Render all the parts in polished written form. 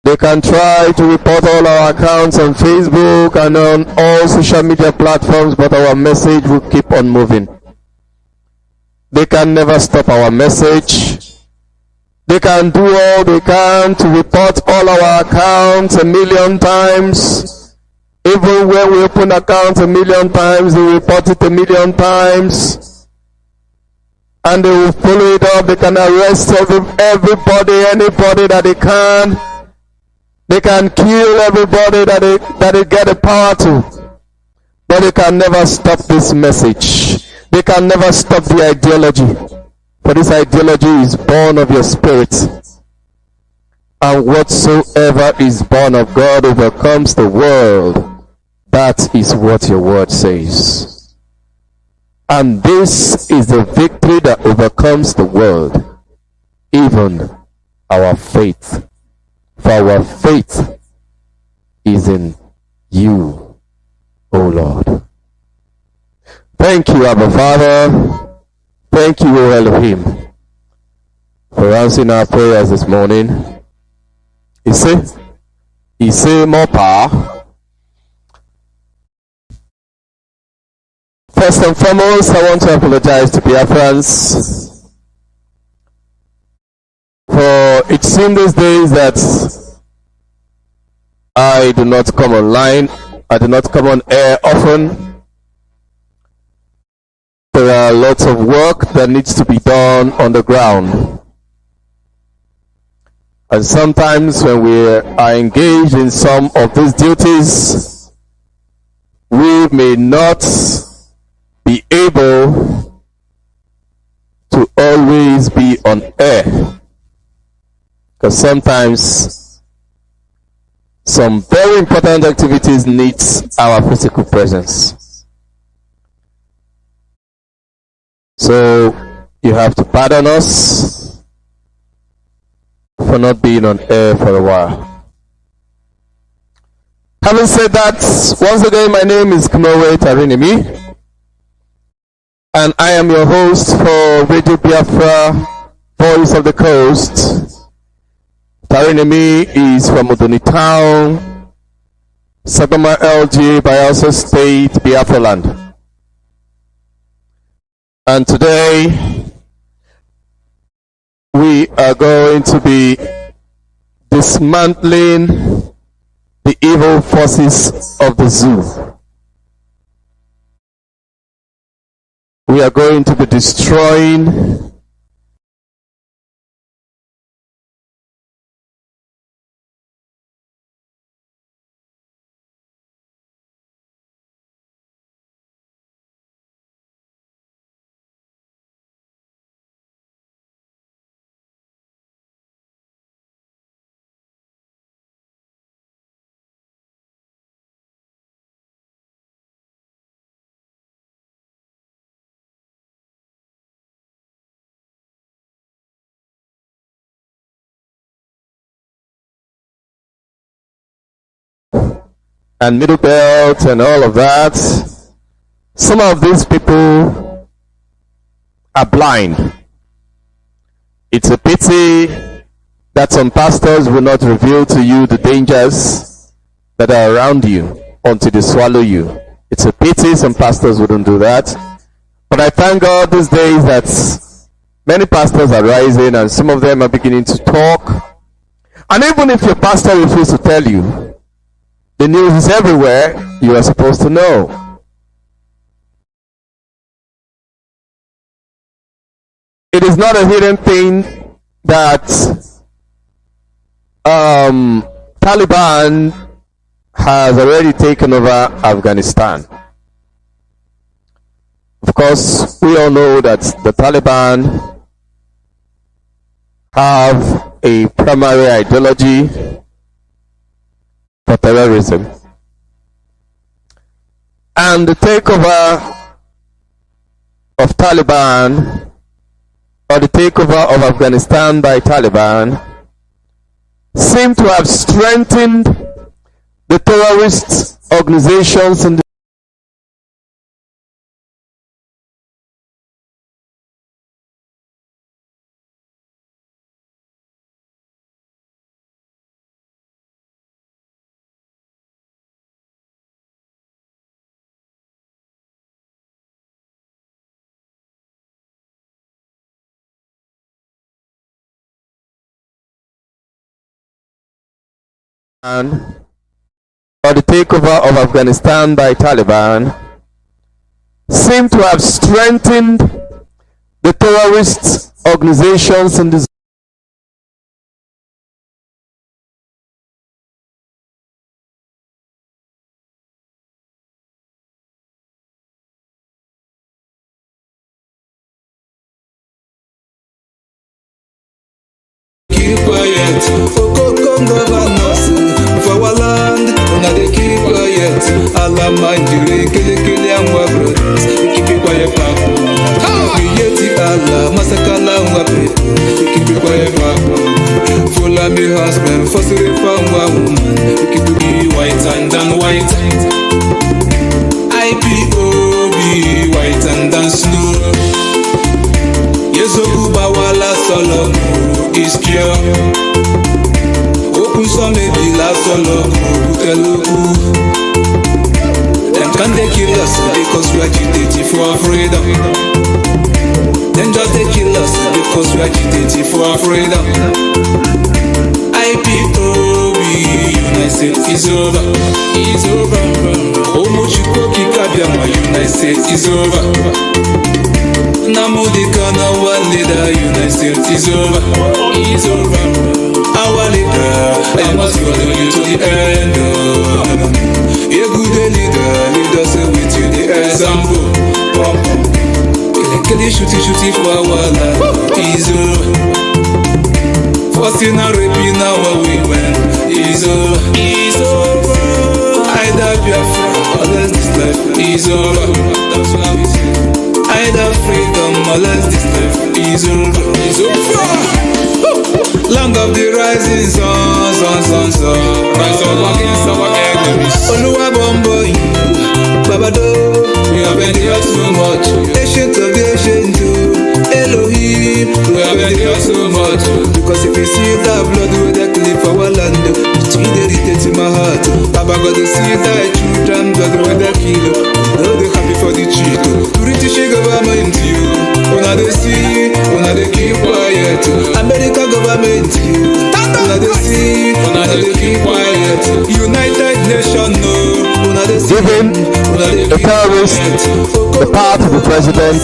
They can try to report all our accounts on Facebook and on all social media platforms, but our message will keep on moving. They can never stop our message. They can do all they can to report all our accounts 1,000,000 times. Even when we open accounts 1,000,000 times, they report it 1,000,000 times. And they will follow it up. They can arrest everybody, anybody that they can. They can kill everybody that they get the power to. But they can never stop this message. They can never stop the ideology. For this ideology is born of your spirit. And whatsoever is born of God overcomes the world. That is what your word says. And this is the victory that overcomes the world. Even our faith. For our faith is in you, O Lord. Thank you, Abba Father. Thank you, O Elohim, for answering our prayers this morning. You see more power. First and foremost, I want to apologize to Biafrans. For it seems these days that I do not come online, I do not come on air often. There are lots of work that needs to be done on the ground. And sometimes when we are engaged in some of these duties, we may not be able to always be on air. Because sometimes some very important activities needs our physical presence. So you have to pardon us for not being on air for a while. Having said that, once again, my name is Mazi Remy, and I am your host for Radio Biafra, Voice of the Coast. Remy is from Udoni Town, Sagama LG, Bayelsa State, Biafra land. And today we are going to be dismantling the evil forces of the zoo. We are going to be destroying and middle belt and all of that. Some of these people are blind. It's a pity that some pastors will not reveal to you the dangers that are around you until they swallow you. It's a pity some pastors wouldn't do that. But I thank God these days that many pastors are rising and some of them are beginning to talk. And even if your pastor refuses to tell you, the news is everywhere, you are supposed to know. It is not a hidden thing that Taliban has already taken over Afghanistan. Of course, we all know that the Taliban have a primary ideology for terrorism. And the takeover of Taliban, or the takeover of Afghanistan by Taliban, seem to have strengthened the terrorist organizations in the or the takeover of Afghanistan by Taliban seem to have strengthened the terrorist organizations in the keep quiet, come governors for our land. Now they keep quiet. Allah mind you, kill and brothers. Keep it quiet, Papa. Yeti Allah, Masakala Wape. Keep it quiet, Papa. Follow me husband, first reform woman. Keep it white and then white. IPOB white and then snow. Yezoku Bawala Solomo is pure. Open some maybe la Solomo Telugu. Them can they kill us because we are agitating for freedom. Then just they kill us because we are agitating for freedom. IPOB United States is over. Is over. Omochikoki Kabiama United States is over. Nnamdi Kanu, our leader, United States is over. Is over. Our leader, I must follow you to the end. A good leader, lead us with you the example. Kill shooty for our land. Is over. Forcing and raping our women. Is over. Is over. Radio Biafra, unless this life is over. That's what we say. Either freedom or less this life is over. Is over. Land of the rising sun. Rise up against our enemies. Oluwa Bombo, Babado. We have endured so much. Ancient of the ancient, Elohim. We have endured so much. Because if you see that blood with that clip our land, it's irritates in my heart. Papa got to see that children blood with that kilo. Now they happy for the cheat. To reach the government you. Una they see, una they keep quiet. America government you. Una they see, una they keep quiet. United Nations no. Una they see, giving the terrorists the power to be president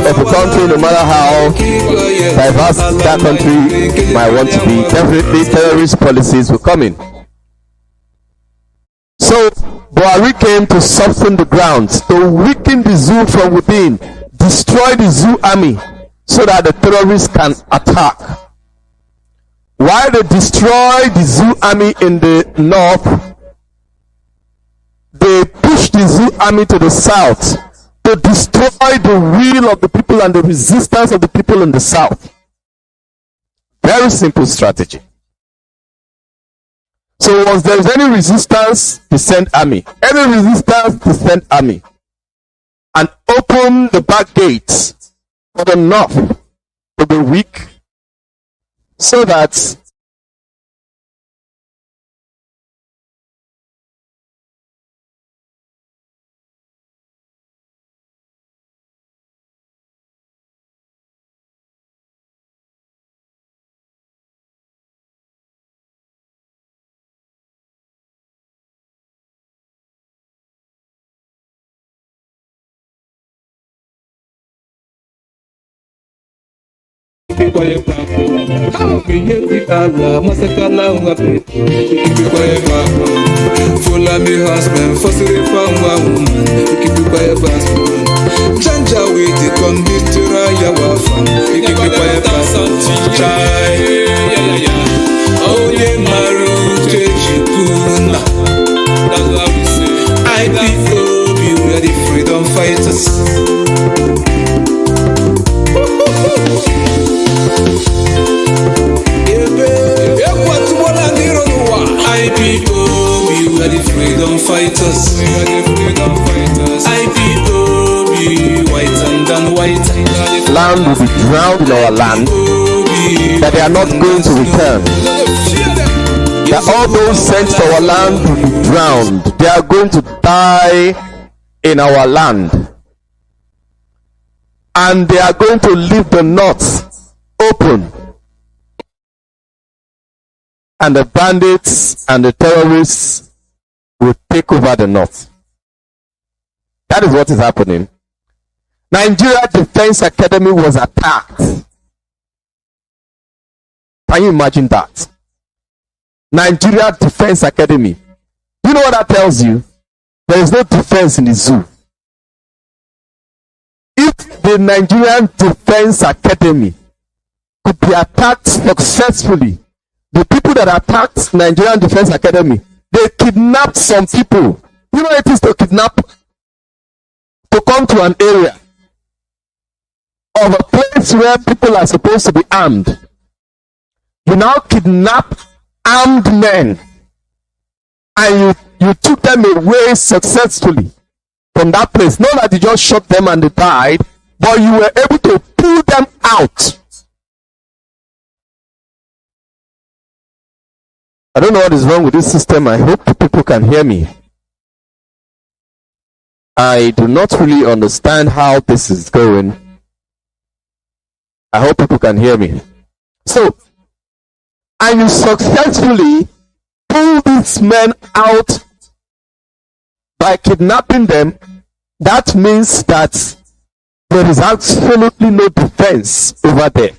of a country, no matter how diverse that country might want to be. Definitely terrorist policies will come in. So Buhari came to soften the grounds, to weaken the zoo from within, destroy the zoo army so that the terrorists can attack. While they destroy the zoo army in the north, they push the zoo army to the south to destroy the will of the people and the resistance of the people in the south. Very simple strategy. So once there is any resistance, they send army. Any resistance, they send army. And open the back gates for the north to be weak, so that keep quiet, Papa. Yeti Allah, Masakala Wape. Keep quiet, Papa. Follow me husband, first reform woman. Keep quiet, Papa. Janja with the conditioner, Yawafa. Keep quiet, Papa. Chai. Oh, yeah, Maru, Chechikuna. That's what we say. IPOB, we are the freedom fighters. IPOB, we are the freedom fighters. We are the freedom fighters. IPOB, white and then white. Land will be drowned in our land, that they are not going to return. That all those sent to our land will be drowned. They are going to die in our land. And they are going to leave the north open. and the bandits and the terrorists will take over the north. That is what is happening. Nigeria Defense Academy was attacked. Can you imagine that? Nigeria Defense Academy. You know what that tells you? There is no defense in the zoo. If the Nigerian Defense Academy could be attacked successfully, the people that attacked Nigerian Defense Academy, they kidnapped some people. You know what it is to kidnap? To come to an area of a place where people are supposed to be armed. You now kidnap armed men and you took them away successfully from that place. Not that you just shot them and they died, but you were able to pull them out. I don't know what is wrong with this system. I hope people can hear me. I do not really understand how this is going. I hope people can hear me. So, and you successfully pull these men out by kidnapping them. That means that there is absolutely no defense over there.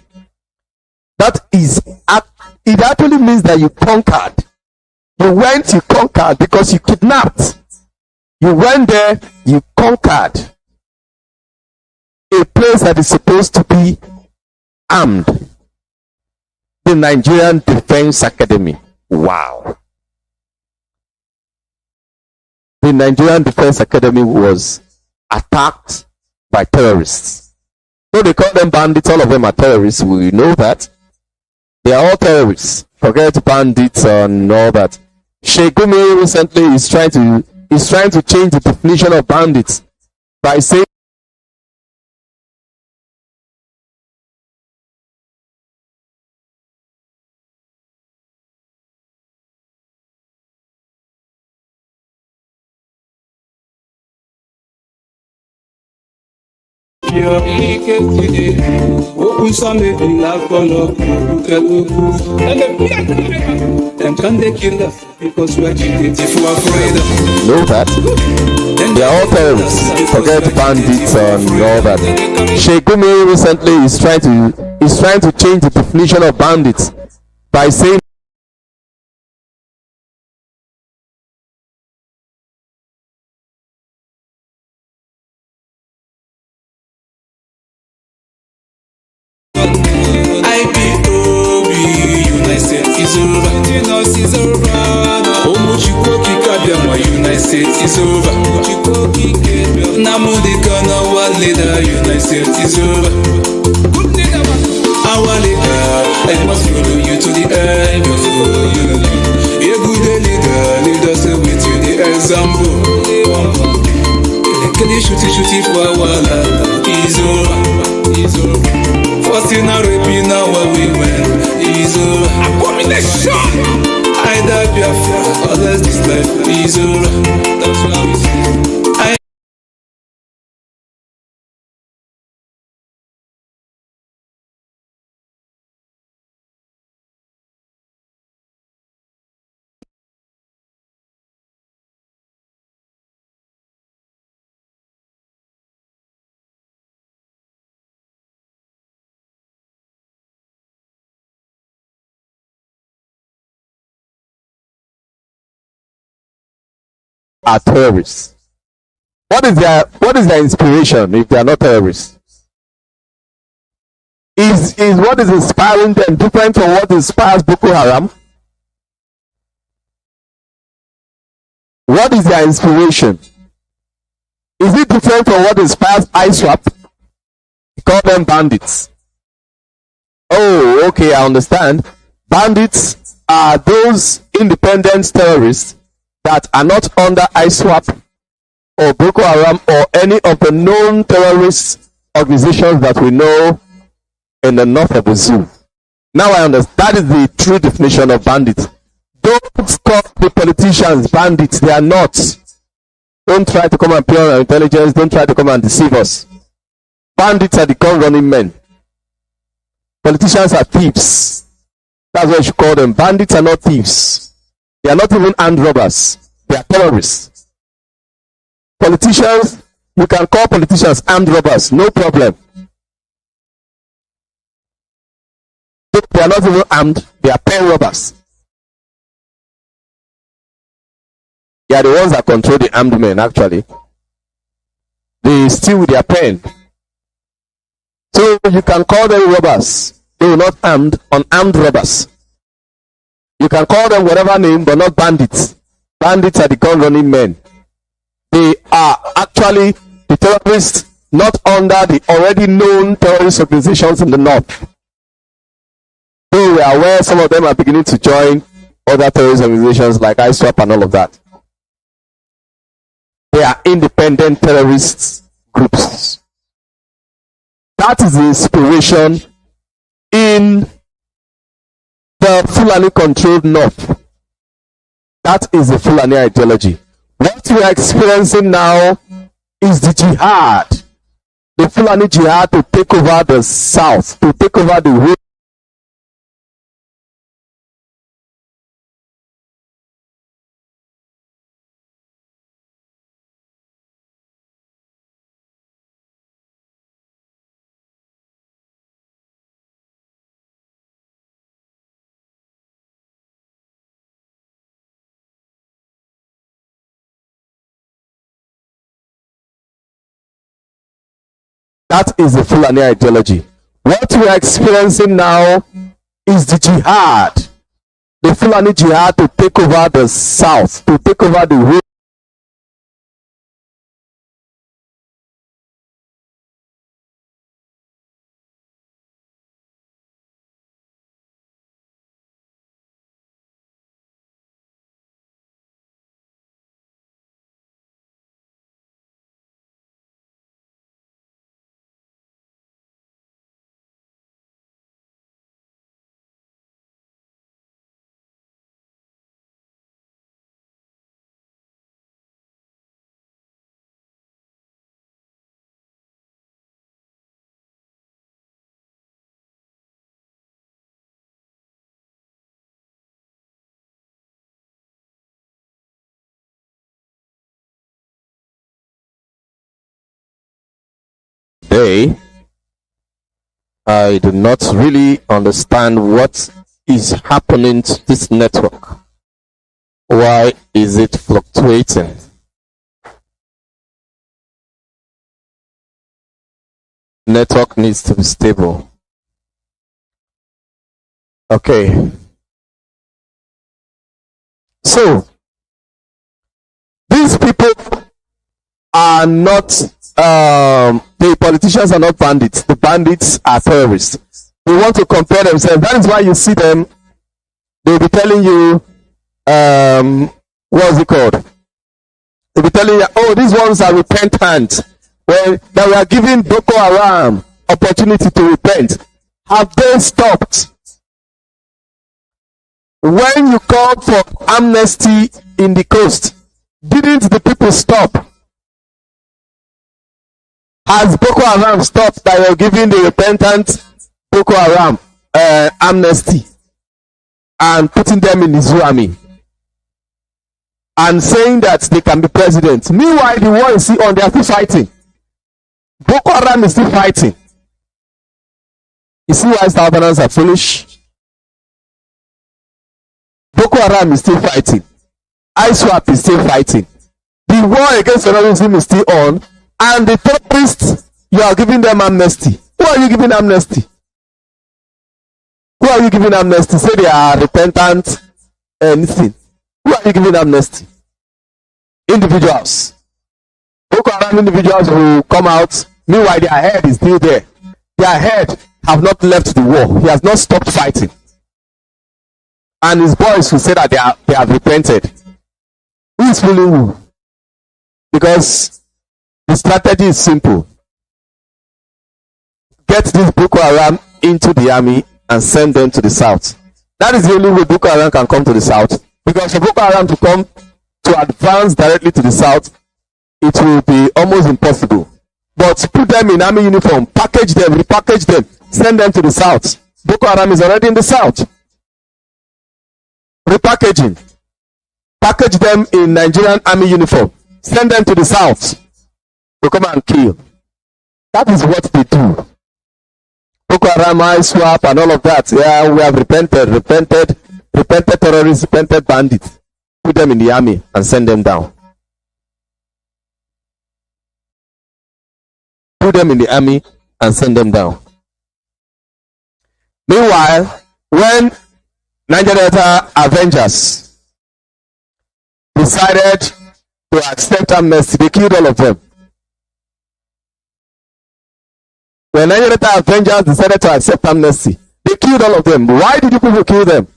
It actually means that you conquered. You conquered because you kidnapped. You went there, you conquered a place that is supposed to be armed. The Nigerian Defense Academy. Wow. The Nigerian Defense Academy was attacked by terrorists. So they call them bandits. All of them are terrorists. We know that. They are all terrorists. Forget bandits and all that. Sheikh Gumi recently is trying to change the definition of bandits by saying because we are cheated if we are afraid. know that they are all terrorists. Forget bandits and all that. Sheikh Gumi recently is trying to change the definition of bandits by saying is over. Nnamdi Kanu, our leader, United States is over. Our leader, I must follow you to the end. A good leader, lead us with you the example. Can you shoot for our land? Is over. Forcing our raping our women is over. Abomination! Radio Biafra, others this life is over. That's what we say. are terrorists. What is their inspiration if they are not terrorists? Is what is inspiring them different from what inspires Boko Haram? What is their inspiration? Is it different from what inspires ISWAP? Call them bandits. Oh, okay, I understand. Bandits are those independent terrorists that are not under ISWAP or Boko Haram or any of the known terrorist organizations that we know in the north of the zoo. Now I understand. That is the true definition of bandits. Don't call the politicians bandits. They are not. Don't try to come and play on our intelligence. Don't try to come and deceive us. Bandits are the gun-running men. Politicians are thieves. That's what you should call them. Bandits are not thieves. They are not even armed robbers. They are terrorists. Politicians, you can call politicians armed robbers, no problem. They are not even armed, they are pen robbers. They are the ones that control the armed men, actually. They steal with their pen. So you can call them robbers. They are not armed, unarmed robbers. You can call them whatever name, but not bandits. Bandits are the gun-running men. They are actually the terrorists not under the already known terrorist organizations in the north. So we are aware some of them are beginning to join other terrorist organizations like ISWAP and all of that. They are independent terrorist groups. That is the inspiration in the Fulani controlled north. That is the Fulani ideology. What we are experiencing now is the jihad. The Fulani jihad to take over the south, to take over the whole. That is the Fulani ideology. What we are experiencing now is the jihad. The Fulani jihad to take over the south, to take over the whole. Today, I do not really understand what is happening to this network. Why is it fluctuating? Network needs to be stable. Okay. So, these people are not, the politicians are not bandits. The bandits are terrorists. They want to compare themselves. That is why you see them, they'll be telling you, what's it called? They'll be telling you, oh, these ones are repentant. Well, that we are giving Boko Haram opportunity to repent. Have they stopped? When you called for amnesty in the coast, didn't the people stop? Has Boko Haram stopped that you're giving the repentant Boko Haram amnesty and putting them in Izuami and saying that they can be president? Meanwhile, the war is still on, they are still fighting. Boko Haram is still fighting. You see why Southerners are foolish? Boko Haram is still fighting. ISWAP is still fighting. The war against terrorism is still on, and the terrorists, you are giving them amnesty. Who are you giving amnesty? Who are you giving amnesty? Say they are repentant, anything. Who are you giving amnesty? Individuals. Boko Haram individuals who come out, meanwhile their head is still there. Their head have not left the war. He has not stopped fighting. And his boys who say that they have repented. Who is fooling who? Because the strategy is simple. Get this Boko Haram into the army and send them to the south. That is the only way Boko Haram can come to the south. Because for Boko Haram to come to advance directly to the south, it will be almost impossible. But put them in army uniform, package them, repackage them, send them to the south. Boko Haram is already in the south. repackaging, package them in Nigerian army uniform, send them to the south to come and kill. That is what they do. Boko Haram, ISWAP, and all of that. Yeah, we have repented terrorists, repented bandits. Put them in the army and send them down. Put them in the army and send them down. Meanwhile, when Niger Delta Avengers decided to accept amnesty, they killed all of them. When Niger Delta Avengers decided to accept amnesty, they killed all of them. Why did you people kill them?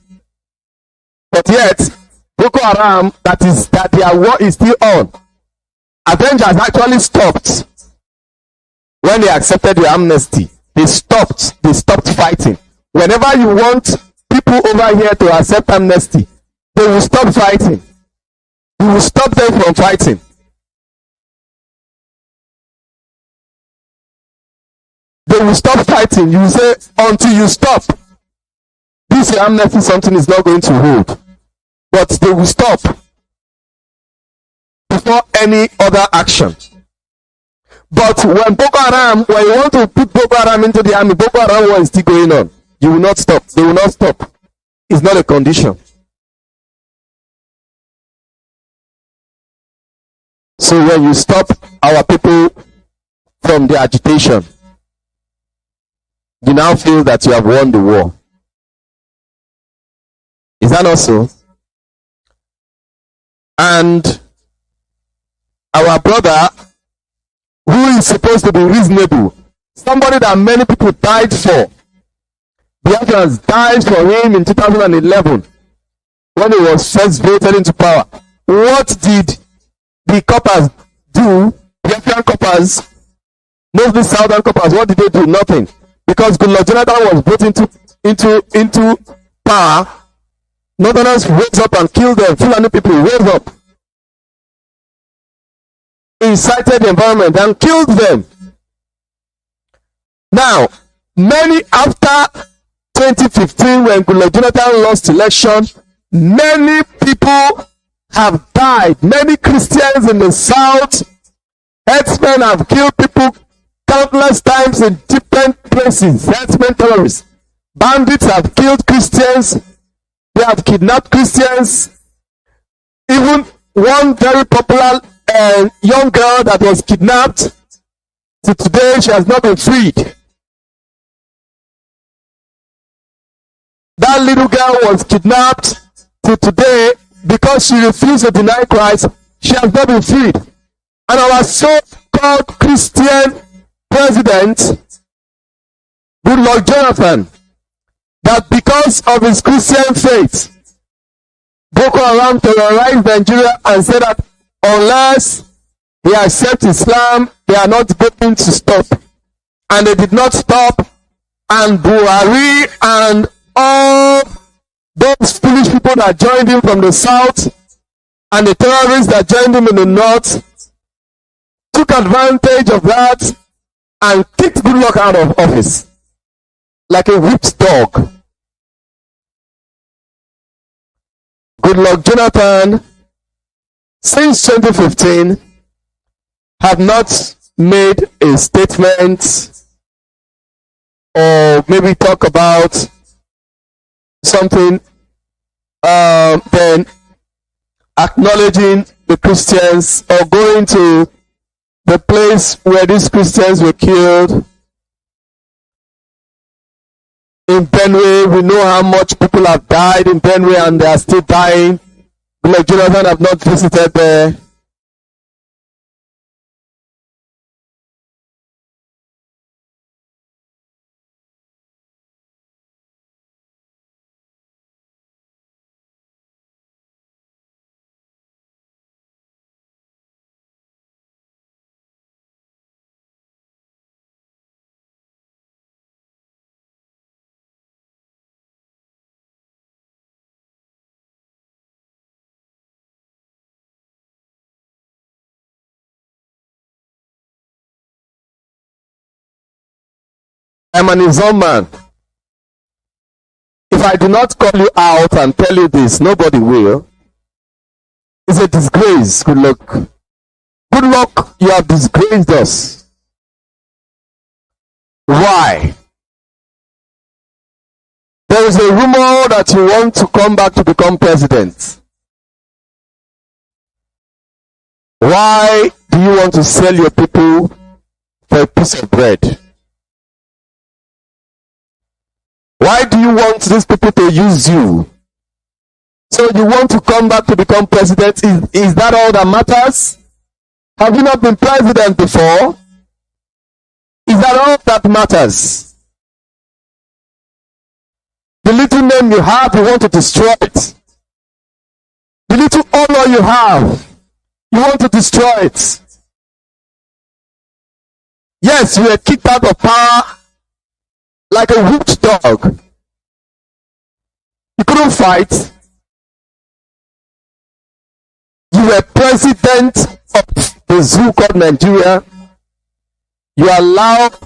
But yet, Boko Haram, that their war is still on. Avengers actually stopped when they accepted the amnesty. They stopped fighting. Whenever you want people over here to accept amnesty, they will stop fighting. You will stop them from fighting. They will stop fighting. You will say, until you stop, this amnesty something is not going to hold. But they will stop before any other action. But when Boko Haram, when you want to put Boko Haram into the army, Boko Haram war is still going on. You will not stop. They will not stop. It's not a condition. So when you stop our people from the agitation, you now feel that you have won the war. Is that not so? And our brother, who is supposed to be reasonable, somebody that many people died for, Biafrans died for him in 2011 when he was first voted into power. What did the coppers do? Biafran coppers, mostly southern coppers, what did they do? Nothing. Because Goodluck Jonathan was brought into power, Northerners rose up and killed them. Fulani people rose up, incited the environment and killed them. Now, many after 2015, when Goodluck Jonathan lost election, many people have died. Many Christians in the south, herdsmen have killed people countless times in different places. Herdsmen terrorists, bandits have killed Christians. They have kidnapped Christians. Even one very popular young girl that was kidnapped, till today she has not been freed. That little girl was kidnapped till today because she refused to deny Christ. She has not been freed. And our so-called Christian president, Goodluck Jonathan, that because of his Christian faith, Boko Haram terrorized Nigeria and said that unless he accepts Islam, they are not going to stop. And they did not stop. And Buhari and all those foolish people that joined him from the south and the terrorists that joined him in the north took advantage of that and kicked Goodluck out of office like a whipped dog. Goodluck Jonathan, since 2015, have not made a statement or maybe talk about something, then acknowledging the Christians or going to the place where these Christians were killed. In Benue, we know how much people have died in Benue and they are still dying. Like Jonathan have not visited there. I'm an Islam man. If I do not call you out and tell you this, nobody will. It's a disgrace. Good luck. Good luck, you have disgraced us. Why? There is a rumor that you want to come back to become president. Why do you want to sell your people for a piece of bread? Why do you want these people to use you? So you want to come back to become president? Is that all that matters? Have you not been president before? Is that all that matters? The little name you have, you want to destroy it. The little honor you have, you want to destroy it. Yes, you were kicked out of power like a whipped dog. You couldn't fight. You were president of the zoo called Nigeria. You allowed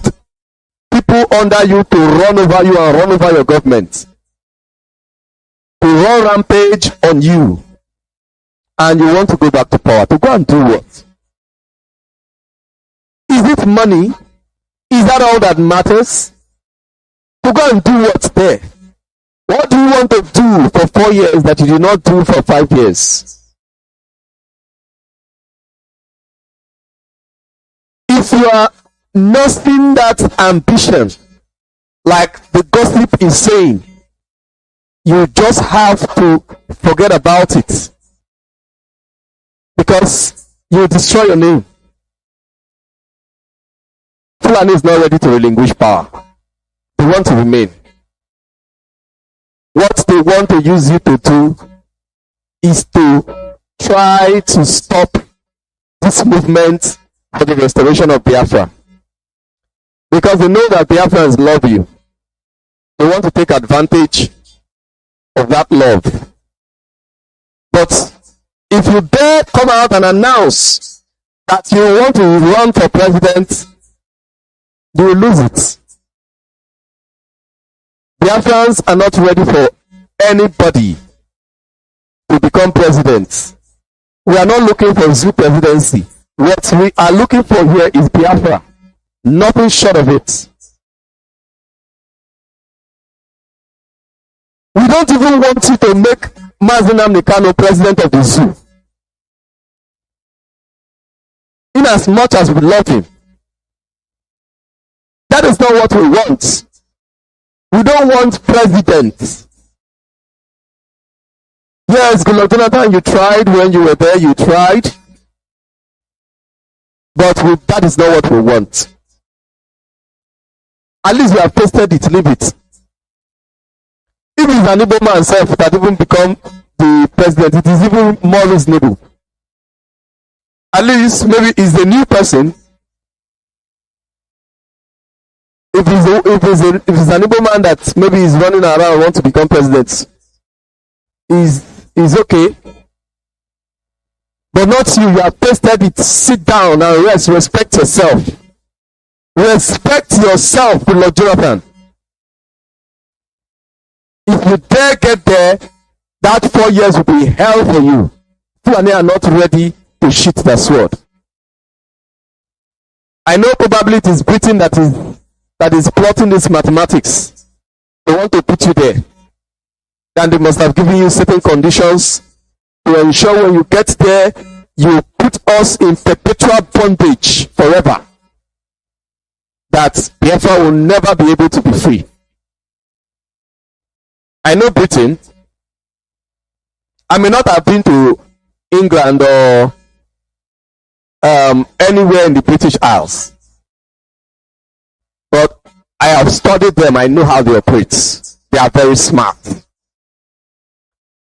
people under you to run over you and run over your government. To run rampage on you. And you want to go back to power. To go and do what? Is it money? Is that all that matters? To go and do what there? What do you want to do for 4 years that you did not do for 5 years? If you are nursing that ambition, like the gossip is saying, you just have to forget about it. Because you destroy your name. Fulani is not ready to relinquish power. They want to remain. What they want to use you to do is to try to stop this movement for the restoration of Biafra. Because they know that Biafrans love you. They want to take advantage of that love. But if you dare come out and announce that you want to run for president, you will lose it. Biafrans are not ready for anybody to become president. We are not looking for zoo presidency. What we are looking for here is Biafra. Nothing short of it. We don't even want you to make Mazi Nnamdi Kanu president of the zoo. In as much as we love him. That is not what we want. We don't want president. Yes, Goodluck Jonathan, you tried when you were there, you tried. But that is not what we want. At least we have tasted it, leave it. If it's an Igbo man self that even become the president, it is even more reasonable. At least maybe it's a new person. If it's an Igbo man that maybe is running around and want to become president, is okay. But not you. You have tasted it. Sit down and rest. Respect yourself. Respect yourself, Goodluck Jonathan. If you dare get there, that 4 years will be hell for you. Fulani are not ready to shoot the sword. I know probably it is Britain that is plotting this mathematics. They want to put you there. Then they must have given you certain conditions to ensure when you get there, you put us in perpetual bondage forever. That Biafra will never be able to be free. I know Britain. I may not have been to England or anywhere in the British Isles. But I have studied them. I know how they operate. They are very smart.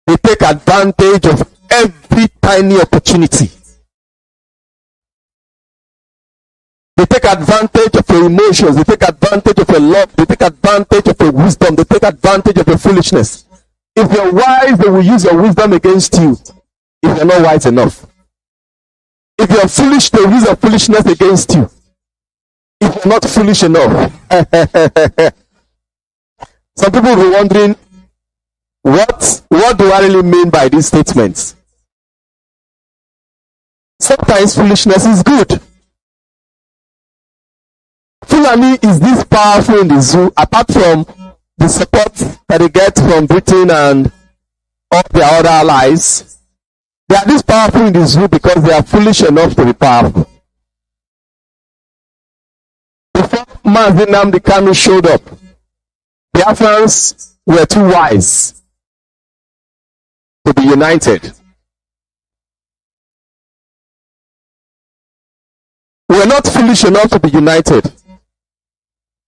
They take advantage of every tiny opportunity. They take advantage of your emotions. They take advantage of your love. They take advantage of your wisdom. They take advantage of your foolishness. If you're wise, they will use your wisdom against you. If you're not wise enough. If you're foolish, they will use your foolishness against you. If you're not foolish enough. Some people will be wondering, What do I really mean by these statements? Sometimes foolishness is good. Fulani is this powerful in the zoo, apart from the support that they get from Britain and all their other allies. They are this powerful in the zoo because they are foolish enough to be powerful. Before Mazi Nnamdi Kanu showed up, the Biafrans were too wise to be united. We are not foolish enough to be united.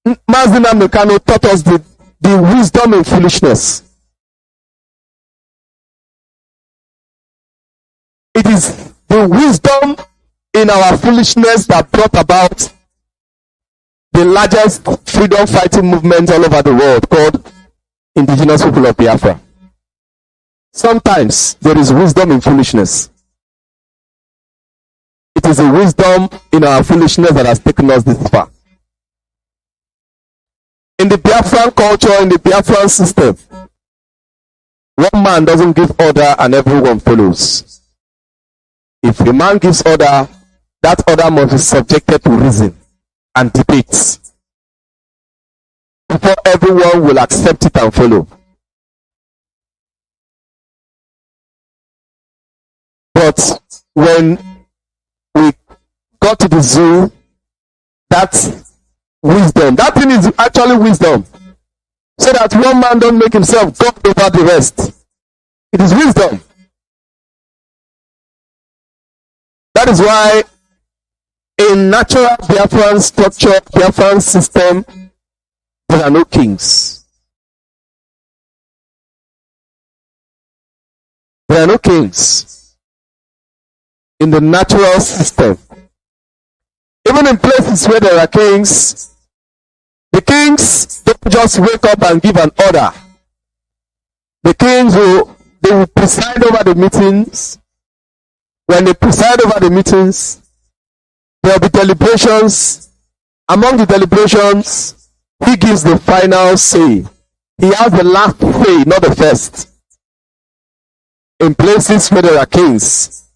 Mazi Nnamdi Kanu taught us the wisdom in foolishness. It is the wisdom in our foolishness that brought about the largest freedom fighting movement all over the world called Indigenous People of Biafra. Sometimes there is wisdom in foolishness. It is a wisdom in our foolishness that has taken us this far. In the Biafran culture, in the Biafran system, one man doesn't give order and everyone follows. If a man gives order, that order must be subjected to reason and debates before everyone will accept it and follow. But when we got to the zoo, that's wisdom. That thing is actually wisdom. So that one man don't make himself God over the rest. It is wisdom. That is why in natural Biafran structure, Biafran system, there are no kings. There are no kings in the natural system. Even in places where there are kings, the kings don't just wake up and give an order. The kings will preside over the meetings. When they preside over the meetings, there will be deliberations. Among the deliberations, he gives the final say. He has the last say, not the first. In places where there are kings,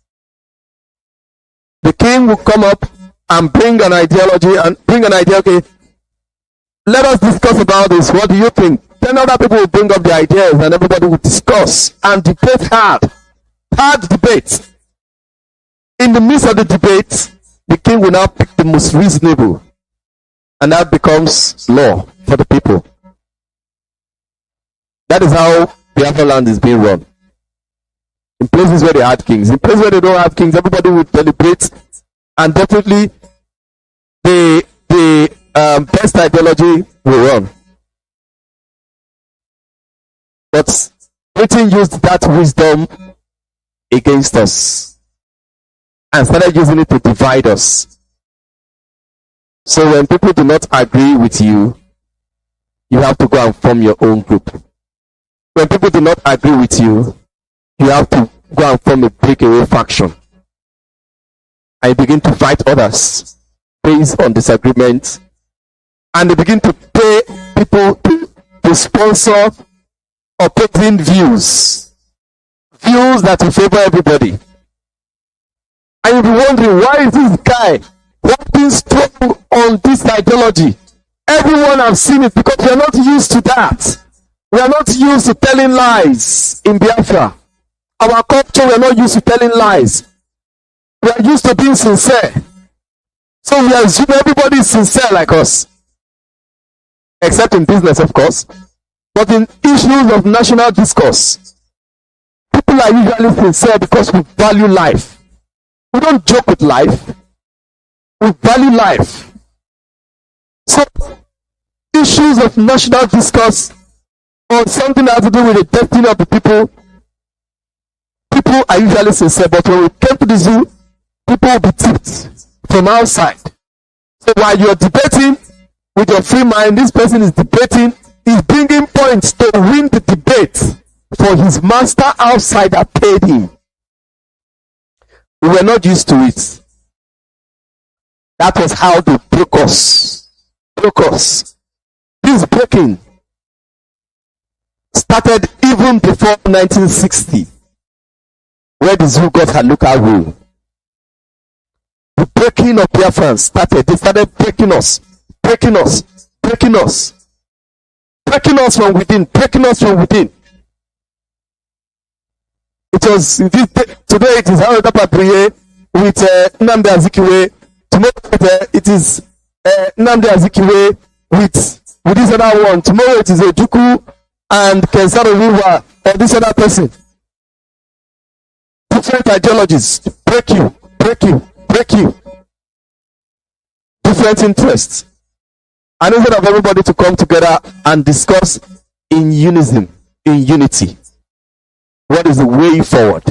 the king will come up and bring an ideology and bring an idea. Okay, let us discuss about this. What do you think? Then other people will bring up the ideas and everybody will discuss and debate hard debate. In the midst of the debate, the king will now pick the most reasonable, and that becomes law for the people. That is how Biafra land is being run. In places where they had kings, in places where they don't have kings, everybody will deliberate, and definitely the best ideology will run. But Britain used that wisdom against us and started using it to divide us. So when people do not agree with you, you have to go and form your own group. When people do not agree with you, you have to go and form a breakaway faction. And you begin to fight others based on disagreement. And they begin to pay people to sponsor opposing views. Views that will favor everybody. And you'll be wondering, why is this guy holding strong on this ideology? Everyone has seen it because we are not used to that. We are not used to telling lies in Biafra. Our culture, we are not used to telling lies. We are used to being sincere. So we assume everybody is sincere like us. Except in business, of course. But in issues of national discourse, people are usually sincere because we value life. We don't joke with life. We value life. So, issues of national discourse or something that has to do with the destiny of the people are usually sincere. But when we came to the zoo, people will be tipped from outside. So while you're debating with your free mind, this person is debating, he's bringing points to win the debate for his master outside that paid him. We were not used to it. That was how they broke us. This breaking. started even before 1960, where the zoo got her local rule. The breaking of Biafrans started. They started breaking us from within, breaking us from within. Today it is another Patriye with Nnamdi Azikiwe. Tomorrow it is Nnamdi Azikiwe with this other one. Tomorrow it is Ojukwu and Kensaro Wiwa or this other person. Different ideologies break you. Different interests. And instead of everybody to come together and discuss in unison, in unity, what is the way forward,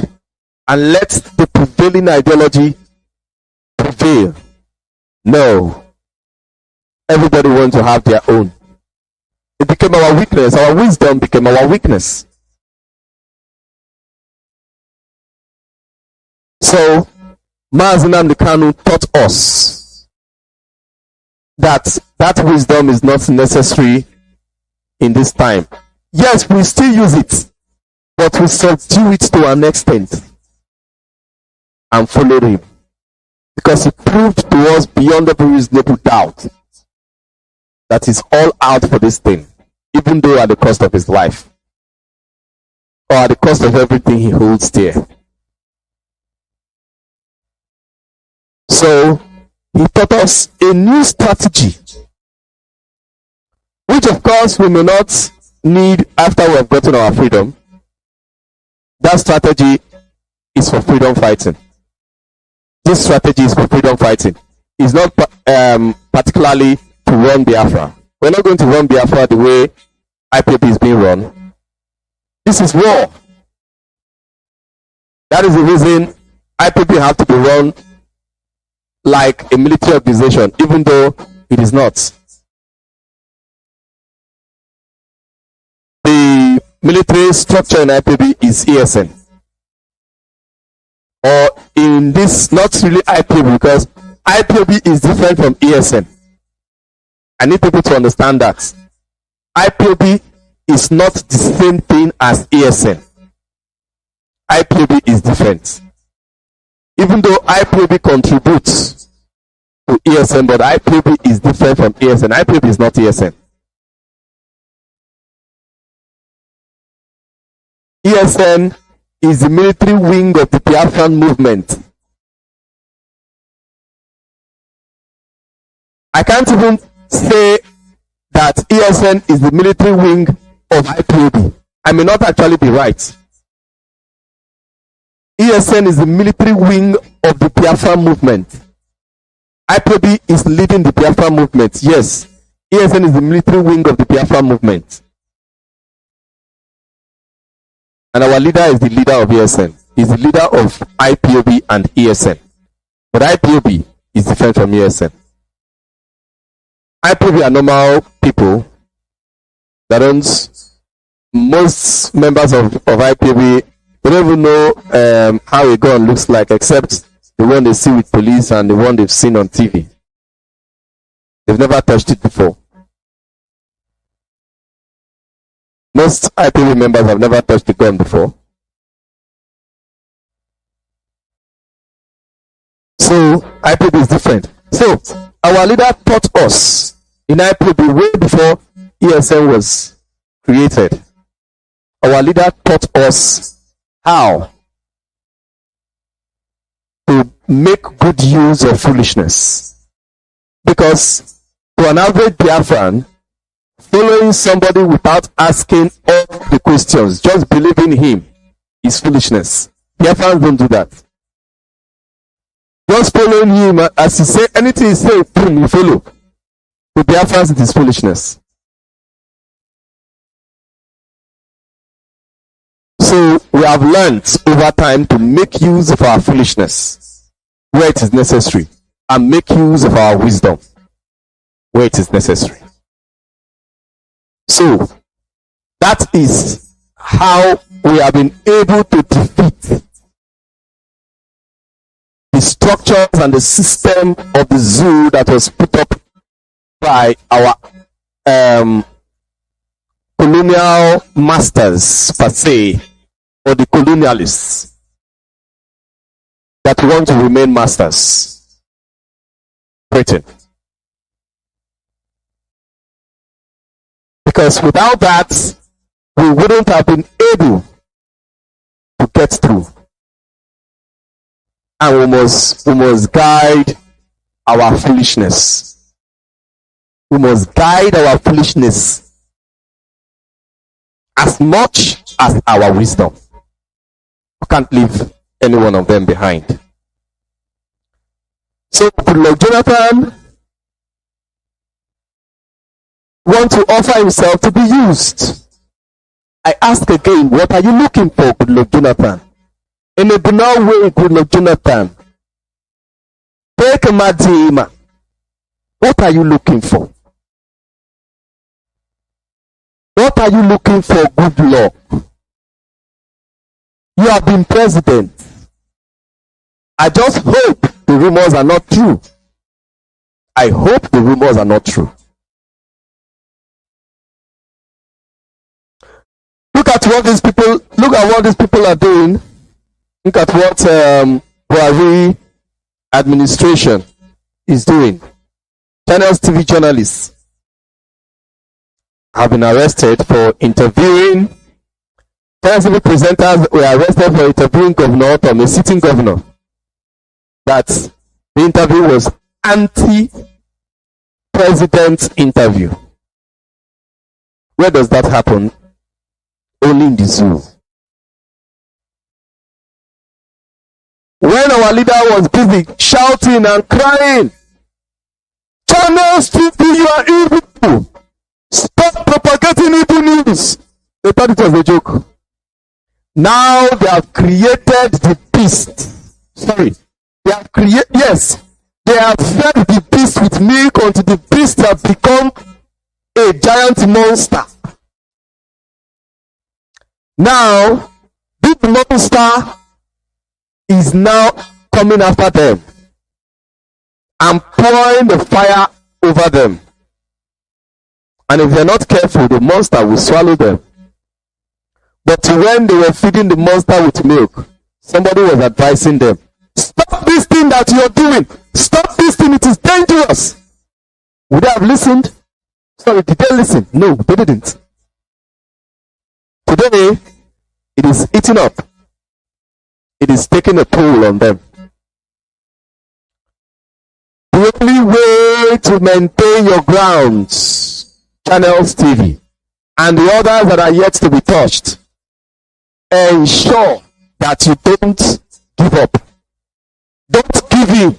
and let the prevailing ideology prevail. No. Everybody wants to have their own. It became our weakness. Our wisdom became our weakness. So, Mazi Nnamdi Kanu taught us that wisdom is not necessary in this time. Yes, we still use it, but we subdue it to an extent and follow him, because he proved to us beyond every reasonable doubt that he's all out for this thing, even though at the cost of his life or at the cost of everything he holds dear. So he taught us a new strategy, which of course we may not need after we have gotten our freedom. That strategy is for freedom fighting. This strategy is for freedom fighting. It's not particularly to run Biafra. We're not going to run Biafra the way IPOB is being run. This is war. That is the reason IPOB have to be run like a military organization, even though it is not. The military structure in IPOB is ESN. Or in this, not really IPOB, because IPOB is different from ESN. I need people to understand that. IPOB is not the same thing as ESN. IPOB is different. Even though IPOB contributes to ESN, but IPOB is different from ESN. IPOB is not ESN. ESN is the military wing of the Biafran movement. I can't even say that ESN is the military wing of IPOB. I may not actually be right. ESN is the military wing of the Biafra movement. IPOB is leading the Biafra movement. Yes, ESN is the military wing of the Biafra movement. And our leader is the leader of ESN. He's the leader of IPOB and ESN. But IPOB is different from ESN. IPOB are normal people that most members of IPOB, they don't even know how a gun looks like, except the one they see with police and the one they've seen on TV. They've never touched it before. Most IPOB members have never touched a gun before. So IPOB is different. So our leader taught us in IPOB way before ESN was created. Our leader taught us how to make good use of foolishness. Because to an average Biafran, following somebody without asking all the questions, just believing him, is foolishness. Biafrans don't do that. Just following him, as he say, anything he say, boom, you follow. To Biafrans, it is foolishness. So we have learned over time to make use of our foolishness where it is necessary, and make use of our wisdom where it is necessary. So that is how we have been able to defeat the structures and the system of the zoo that was put up by our colonial masters per se, or the colonialists that want to remain masters. Britain. Because without that, we wouldn't have been able to get through. And we must guide our foolishness. We must guide our foolishness as much as our wisdom. We can't leave any one of them behind. So, Goodluck Jonathan wants to offer himself to be used. I ask again, what are you looking for, Goodluck Jonathan? In a banal way, Goodluck Jonathan, take a Madima. What are you looking for? What are you looking for, Goodluck? You have been president. I just hope the rumors are not true. I hope the rumors are not true. Look at what these people are doing. Look at what Buhari administration is doing. Channels TV journalists have been arrested for interviewing. Channels TV presenters were arrested for interviewing governor from a sitting governor. That the interview was anti-president interview. Where does that happen? Only in the zoo. When our leader was busy shouting and crying, Channels TV, you are evil. Stop propagating evil news. They thought it was a joke. Now they have created the beast. Sorry. They have created, yes. They have fed the beast with milk until the beast has become a giant monster. Now, this monster is now coming after them and pouring the fire over them. And if they're not careful, the monster will swallow them. But when they were feeding the monster with milk, somebody was advising them, stop this thing that you're doing. Stop this thing. It is dangerous. Would they have listened? Sorry, did they listen? No, they didn't. Today, it is eating up. It is taking a toll on them. The only way to maintain your grounds, Channels TV, and the others that are yet to be touched, ensure that you don't give up. Don't give in.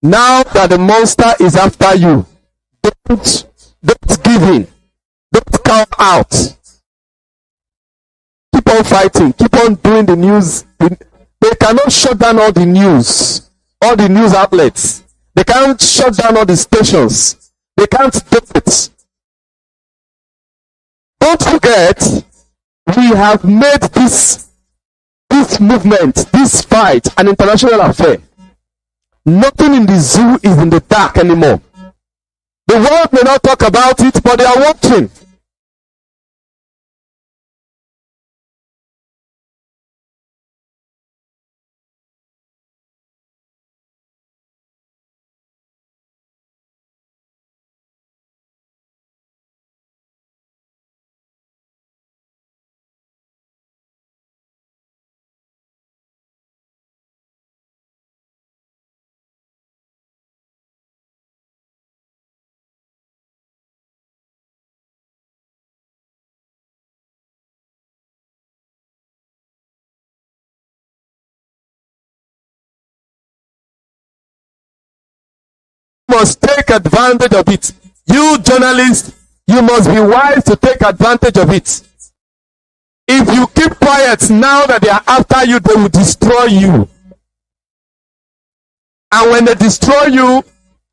Now that the monster is after you, don't give in. Don't come out. Keep on fighting. Keep on doing the news. They cannot shut down all the news outlets. They can't shut down all the stations. They can't do it. Don't forget, we have made this movement, this fight, an international affair. Nothing in the zoo is in the dark anymore. The world may not talk about it, but they are watching. Must take advantage of it. You journalists, you must be wise to take advantage of it. If you keep quiet now that they are after you, they will destroy you. And when they destroy you,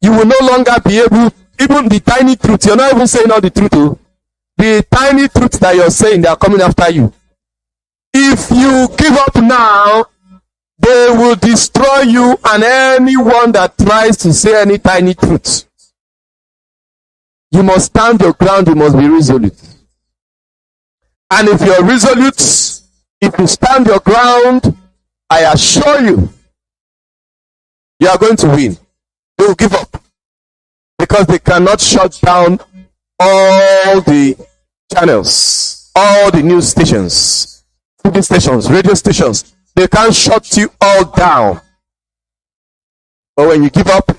you will no longer be able, even the tiny truth, you're not even saying all the truth. The tiny truth that you're saying, they are coming after you. If you give up now, they will destroy you and anyone that tries to say any tiny truth. You must stand your ground. You must be resolute. And if you're resolute, if you stand your ground, I assure you, you are going to win. They will give up because they cannot shut down all the channels, all the news stations, TV stations, radio stations. They can't shut you all down. But when you give up,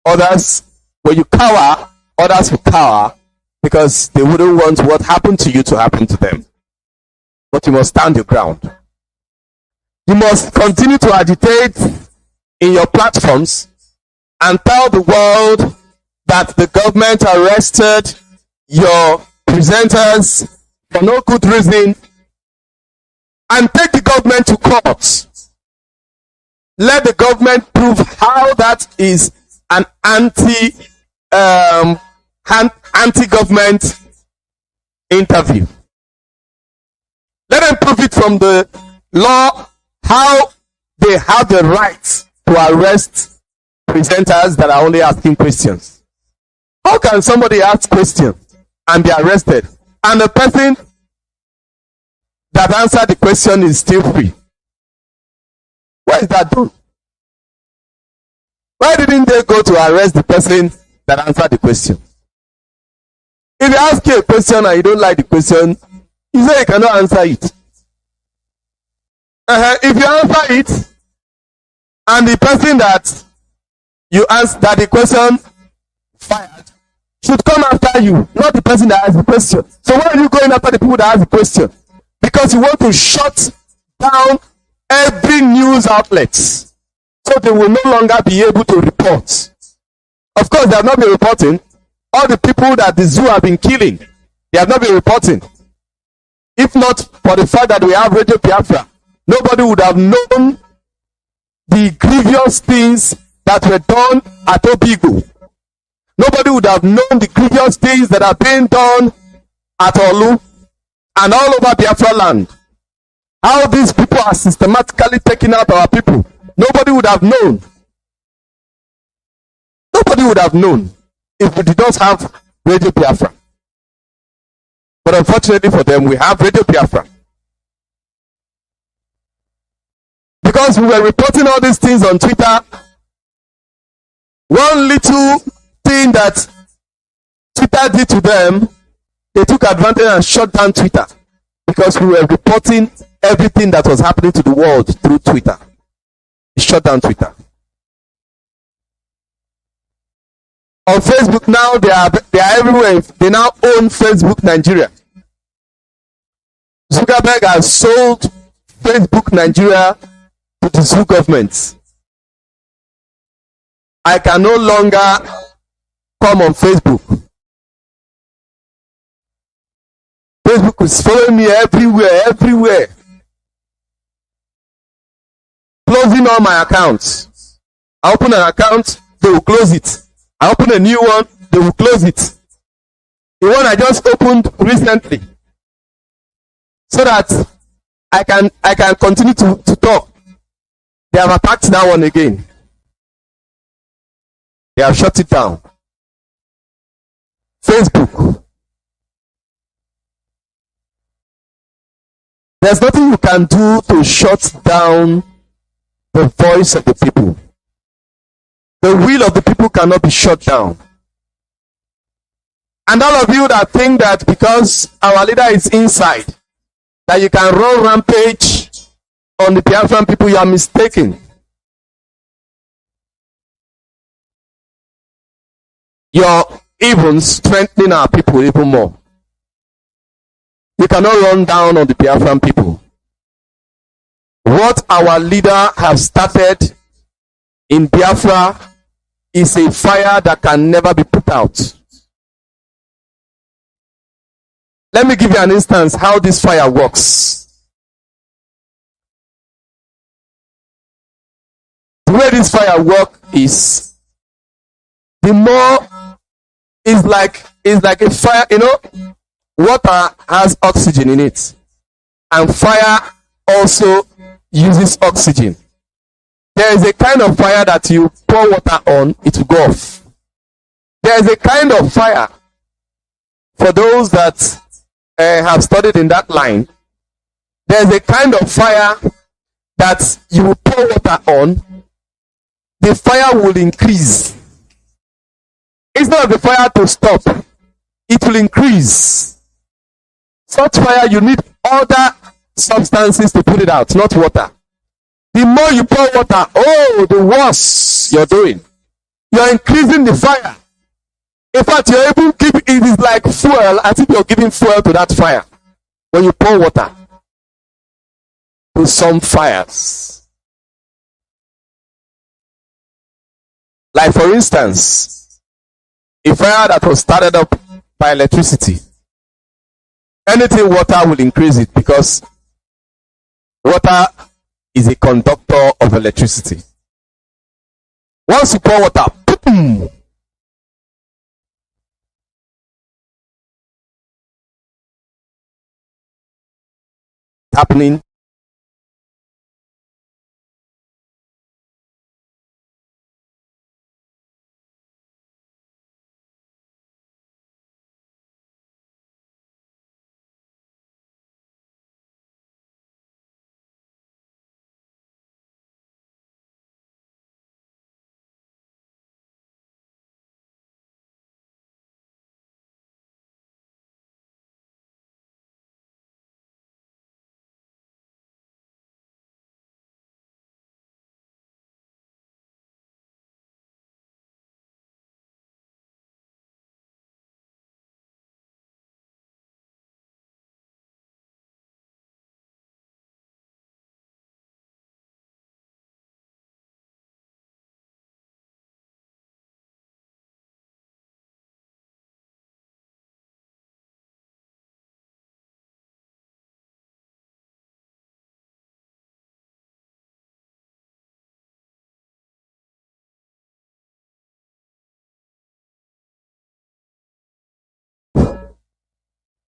others, when you cower, others will cower because they wouldn't want what happened to you to happen to them. But you must stand your ground. You must continue to agitate in your platforms and tell the world that the government arrested your presenters for no good reason, and take the government to court. Let the government prove how that is an anti-government interview. Let them prove it from the law how they have the right to arrest presenters that are only asking questions. How can somebody ask questions and be arrested, and the person that answered the question is still free? Why is that done? Why didn't they go to arrest the person that answered the question? If they ask you a question and you don't like the question, you say you cannot answer it. If you answer it, and the person that you asked that the question fired should come after you, not the person that asked the question. So why are you going after the people that asked the question? Because you want to shut down every news outlet, so they will no longer be able to report. Of course, they have not been reporting. All the people that the zoo have been killing, they have not been reporting. If not for the fact that we have Radio Biafra, nobody would have known the grievous things that were done at Obigo. Nobody would have known the grievous things that are being done at Olu and all over Biafra land. How these people are systematically taking out our people. Nobody would have known. Nobody would have known if we did not have Radio Biafra. But unfortunately for them, we have Radio Biafra. Because we were reporting all these things on Twitter, one little thing that Twitter did to them, they took advantage and shut down Twitter. Because we were reporting everything that was happening to the world through Twitter. They shut down Twitter. On Facebook now, they are everywhere. They now own Facebook Nigeria. Zuckerberg has sold Facebook Nigeria to the zoo government. I can no longer come on Facebook. Facebook is following me everywhere. Closing all my accounts. I open an account, they will close it. I open a new one, they will close it. The one I just opened recently, so that I can continue to talk. They have attacked that one again. They have shut it down. Facebook. There's nothing you can do to shut down the voice of the people. The will of the people cannot be shut down. And all of you that think that because our leader is inside, that you can run rampage on the Biafran people, you are mistaken. You're even strengthening our people even more. You cannot run down on the Biafran people. What our leader has started in Biafra is a fire that can never be put out. Let me give you an instance how this fire works. The way this fire works is, the more is like a fire, water has oxygen in it, and fire also uses oxygen. There is a kind of fire that you pour water on, it will go off. There is a kind of fire for those that have studied in that line, there's a kind of fire that you will pour water on, the fire will increase. Instead of the fire to stop, it will increase. Such fire, you need other substances to put it out, not water. The more you pour water, the worse you're doing. You're increasing the fire. In fact, you're able to keep it is like fuel, as if you're giving fuel to that fire. When you pour water to some fires. Like for instance, a fire that was started up by electricity. Anything water will increase it because water is a conductor of electricity. Once you pour water, boom, happening.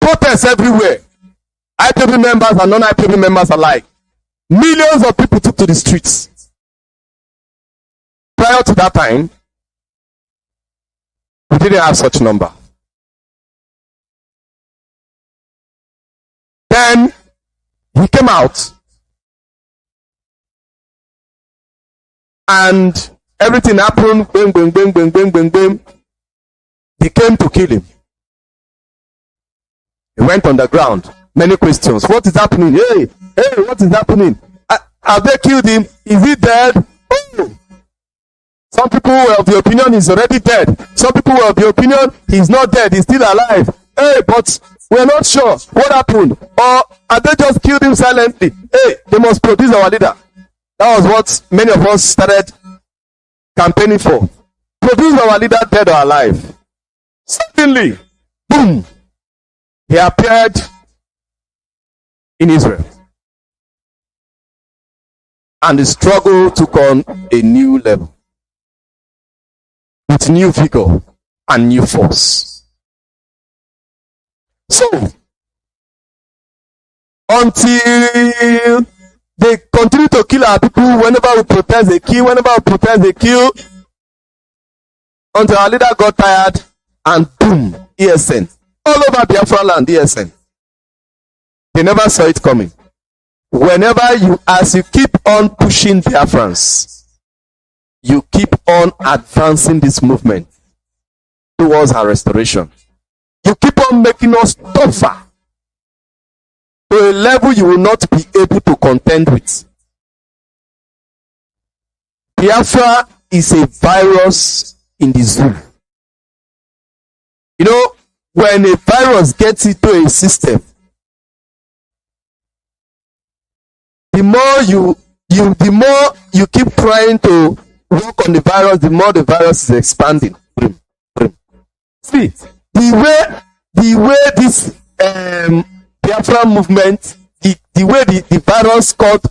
Protests everywhere. IPOB members and non-IPOB members alike. Millions of people took to the streets. Prior to that time, we didn't have such number. Then he came out and everything happened. Bang, bang, bang, bang, bang, bang, bang. They came to kill him. He went on the ground. Many questions. What is happening? Hey, what is happening? Have they killed him? Is he dead? Oh. Some people were of the opinion he's already dead. Some people were of the opinion he's not dead, he's still alive. Hey, but we're not sure what happened. Or have they just killed him silently? Hey, they must produce our leader. That was what many of us started campaigning for. Produce our leader, dead or alive. Suddenly, boom, he appeared in Israel. And the struggle took on a new level. With new vigor and new force. So, until they continue to kill our people, whenever we protest, they kill. Whenever we protest, they kill. Until our leader got tired and boom, ESN. All over Biafra land, ESN. They never saw it coming. Whenever as you keep on pushing Biafrans, you keep on advancing this movement towards our restoration. You keep on making us tougher to a level you will not be able to contend with. Biafra is a virus in the zoo. You know, when a virus gets into a system, the more you keep trying to work on the virus, the more the virus is expanding. See, the way this Biafra movement, the way the virus called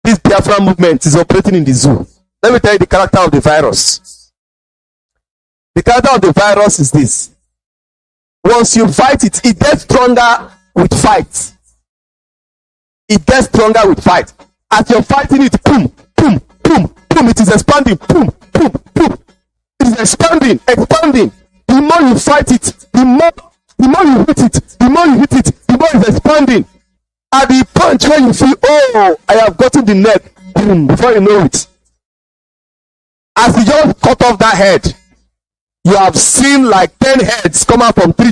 this Biafra movement is operating in the zoo. Let me tell you the character of the virus. The character of the virus is this. Once you fight it, it gets stronger with fight. It gets stronger with fight. As you're fighting it, boom, boom, boom, boom, it is expanding, boom, boom, boom. It is expanding. The more you fight it, the more The more you hit it, the more you hit it, the more it's expanding. At the point where you feel, oh, I have gotten the neck, boom, before you know it. As you just cut off that head, you have seen like 10 heads come out from 10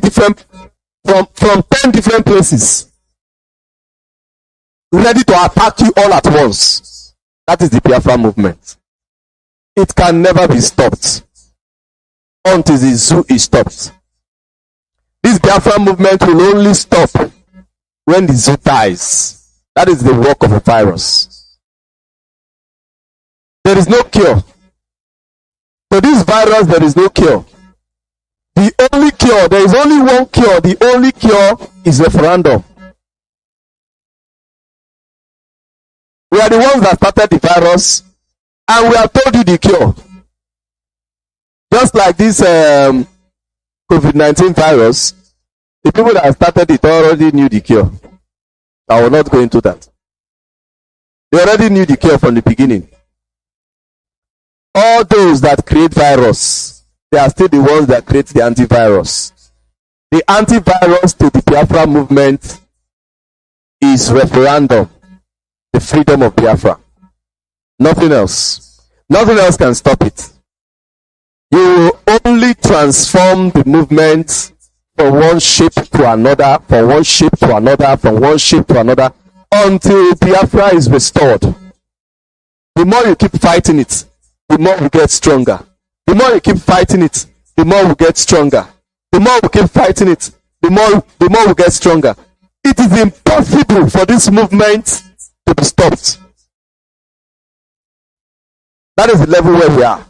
different places, ready to attack you all at once. That is the Biafra movement. It can never be stopped until the zoo is stopped. This Biafra movement will only stop when the zoo dies. That is the work of a virus. There is no cure. For this virus, there is no cure. The only cure, there is only one cure. The only cure is referendum. We are the ones that started the virus, and we have told you the cure. Just like this COVID-19 virus, the people that started it already knew the cure. I will not go into that. They already knew the cure from the beginning. All those that create virus, they are still the ones that create the antivirus. The antivirus to the Biafra movement is referendum, the freedom of Biafra. Nothing else. Nothing else can stop it. You only transform the movement from one shape to another, from one shape to another, from one shape to another, until Biafra is restored. The more you keep fighting it, the more we get stronger. The more you keep fighting it, the more we get stronger. The more we keep fighting it, the more we get stronger. It is impossible for this movement to be stopped. That is the level where we are.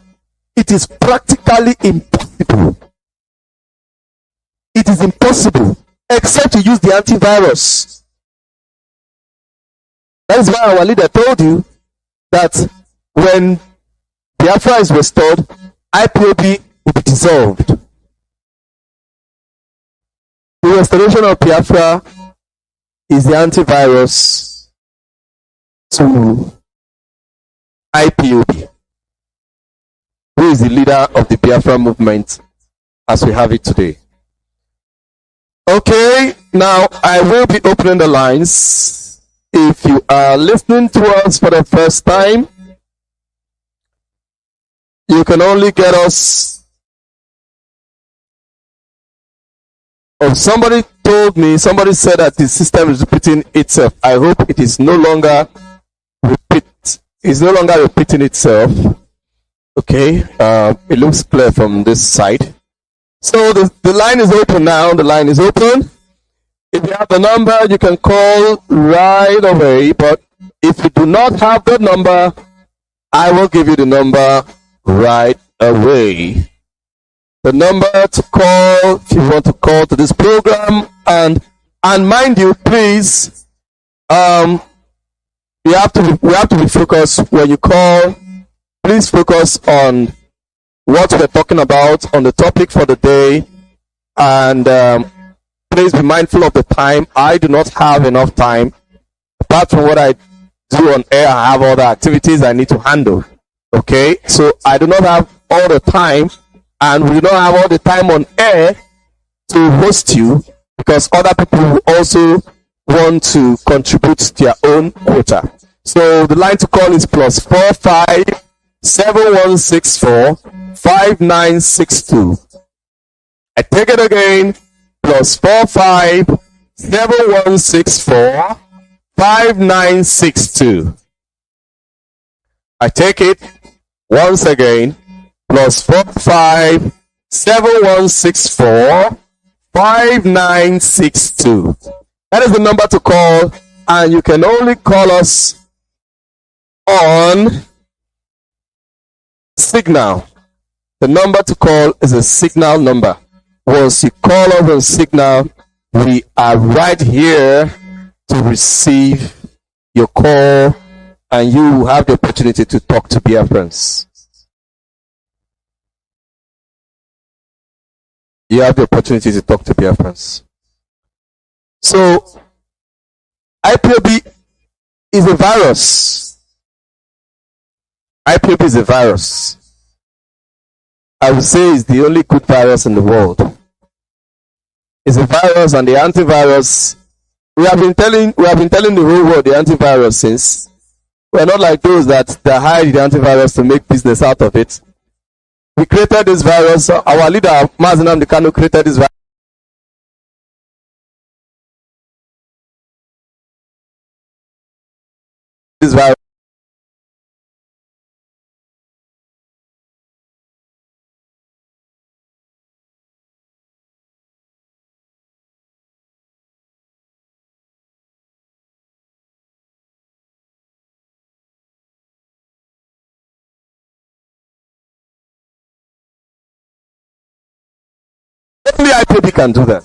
It is practically impossible. It is impossible except to use the antivirus. That is why our leader told you that when Biafra is restored, IPOB will be dissolved. The restoration of Biafra is the antivirus to IPOB, who is the leader of the Biafra movement as we have it today. Okay, now I will be opening the lines. If you are listening to us for the first time, you can only get us. Oh, somebody told me, somebody said that the system is repeating itself. I hope it is no longer repeating itself. Okay, it looks clear from this side. So the line is open now. The line is open. If you have the number, you can call right away. But if you do not have the number, I will give you the number right away. The number to call if you want to call to this program, and mind you, please, we have to be focused when you call. Please focus on what we're talking about, on the topic for the day, and please be mindful of the time. I do not have enough time. Apart from what I do on air, I have other activities I need to handle. Okay, so I do not have all the time, and we do not have all the time on air to host you, because other people also want to contribute their own quota. So the line to call is +45 7164 5962. I take it again, +45 7164 5962. I take it once again, +45 7164 5962. That is the number to call, and you can only call us on Signal. The number to call is a Signal number. Once you call us on Signal, we are right here to receive your call, and you will have the opportunity to talk to Biafrans. You have the opportunity to talk to Biafrans. So, IPOB is a virus. IPOB is a virus. I would say it's the only good virus in the world. It's a virus and the antivirus. We have been telling the whole world the antivirus since. We're not like those that hide the antivirus to make business out of it. We created this virus. Our leader, Mazi Nnamdi Kanu, created this virus. Only IPB can do that.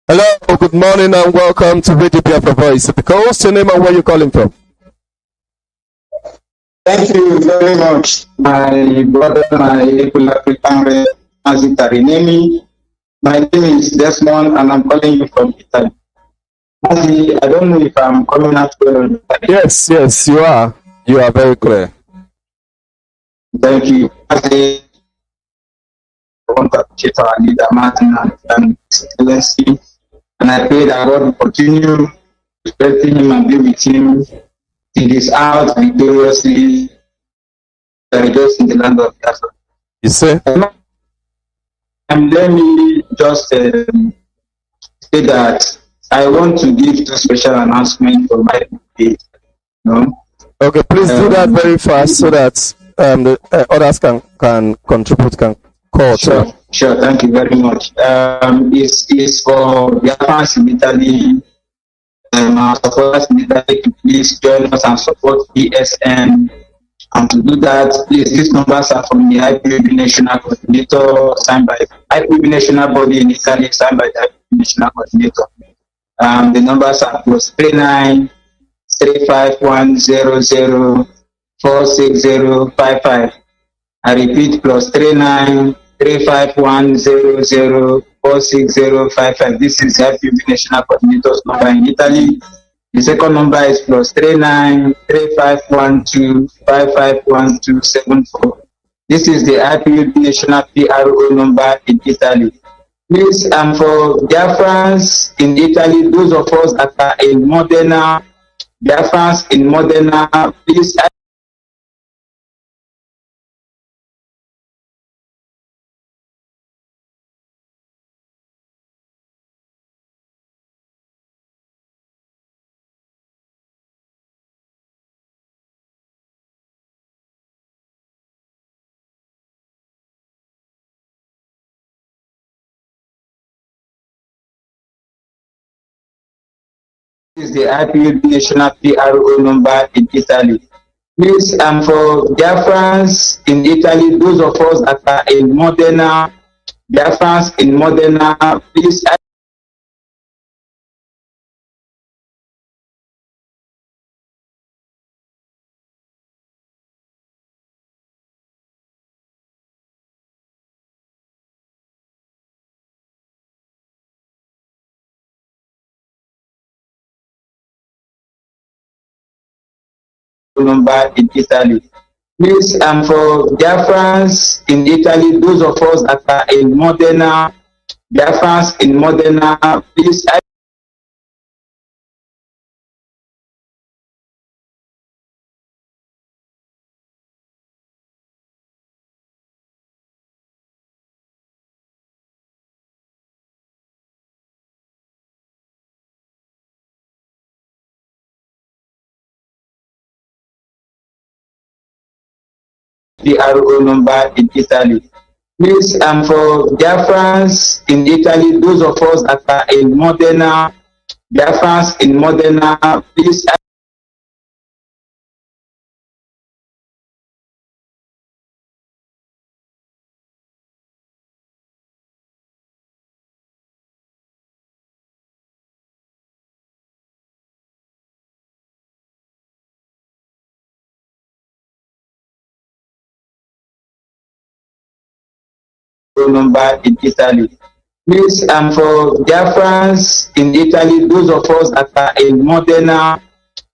Hello, good morning and welcome to Radio Biafra Voice. What's your name and where you calling from? Thank you very much, my brother, my African Mazi Tami Remy. My name is Desmond and I'm calling you from Italy. Mazi, I don't know if I'm coming out well. Yes, you are. You are very clear. Thank you. Mazi, I want to appreciate our leader, Martin, and Excellency. And I pray that God will continue to strengthen him and be with him till he's out victoriously and rejoice in the land of Biafra. You see? And let me just say that I want to give two special announcements for my day. Okay, please do that very fast so that the others can contribute, can call. Sure, thank you very much. It's for Biafrans in Italy. Our supporters in Italy to please join us and support PSN. And to do that, please, these numbers are from the IPB National Coordinator, signed by IPB National Body in Italy, signed by the IPB National Coordinator. The numbers are +39 35100 46055. I repeat, +39 35100 46055. This is the IPB National Coordinator's number in Italy. The second number is +39 3512 551274. This is the IPB National PRO number in Italy. Please, for Biafrans in Italy, those of us that are in Modena, Biafrans in Modena, please. This is the IPB National PRO number in Italy. Please, for Biafrans in Italy, those of us that are in Modena, Biafrans in Modena, please. Number in Italy. Please, for Biafrans in Italy, those of us that are in Modena, Biafrans in Modena, please. PRO number in Italy. Please, for Biafrans in Italy, those of us that are in Modena, Biafrans in Modena, please. Number in Italy. Please, for Biafrans in Italy, those of us that are in Modena,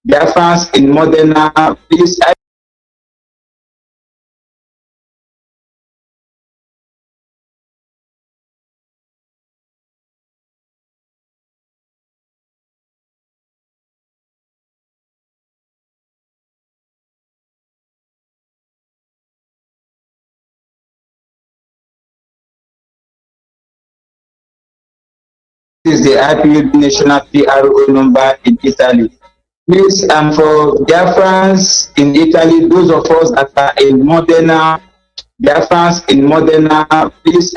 Biafrans in Modena, please. is the IPUB national PRO number in Italy. Please, for Biafrans in Italy, those of us that are in Modena, Biafrans in Modena, please,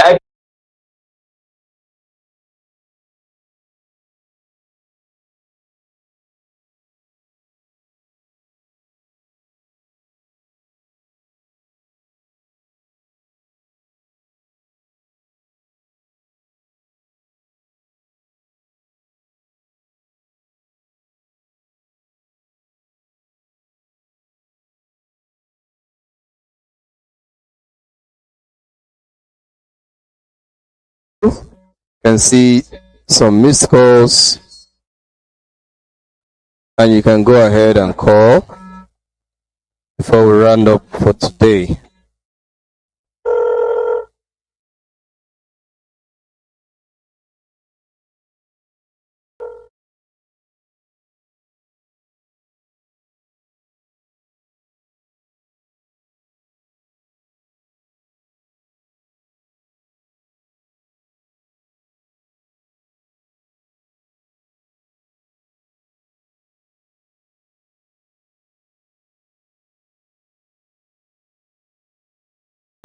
can see some missed calls, and you can go ahead and call before we round up for today.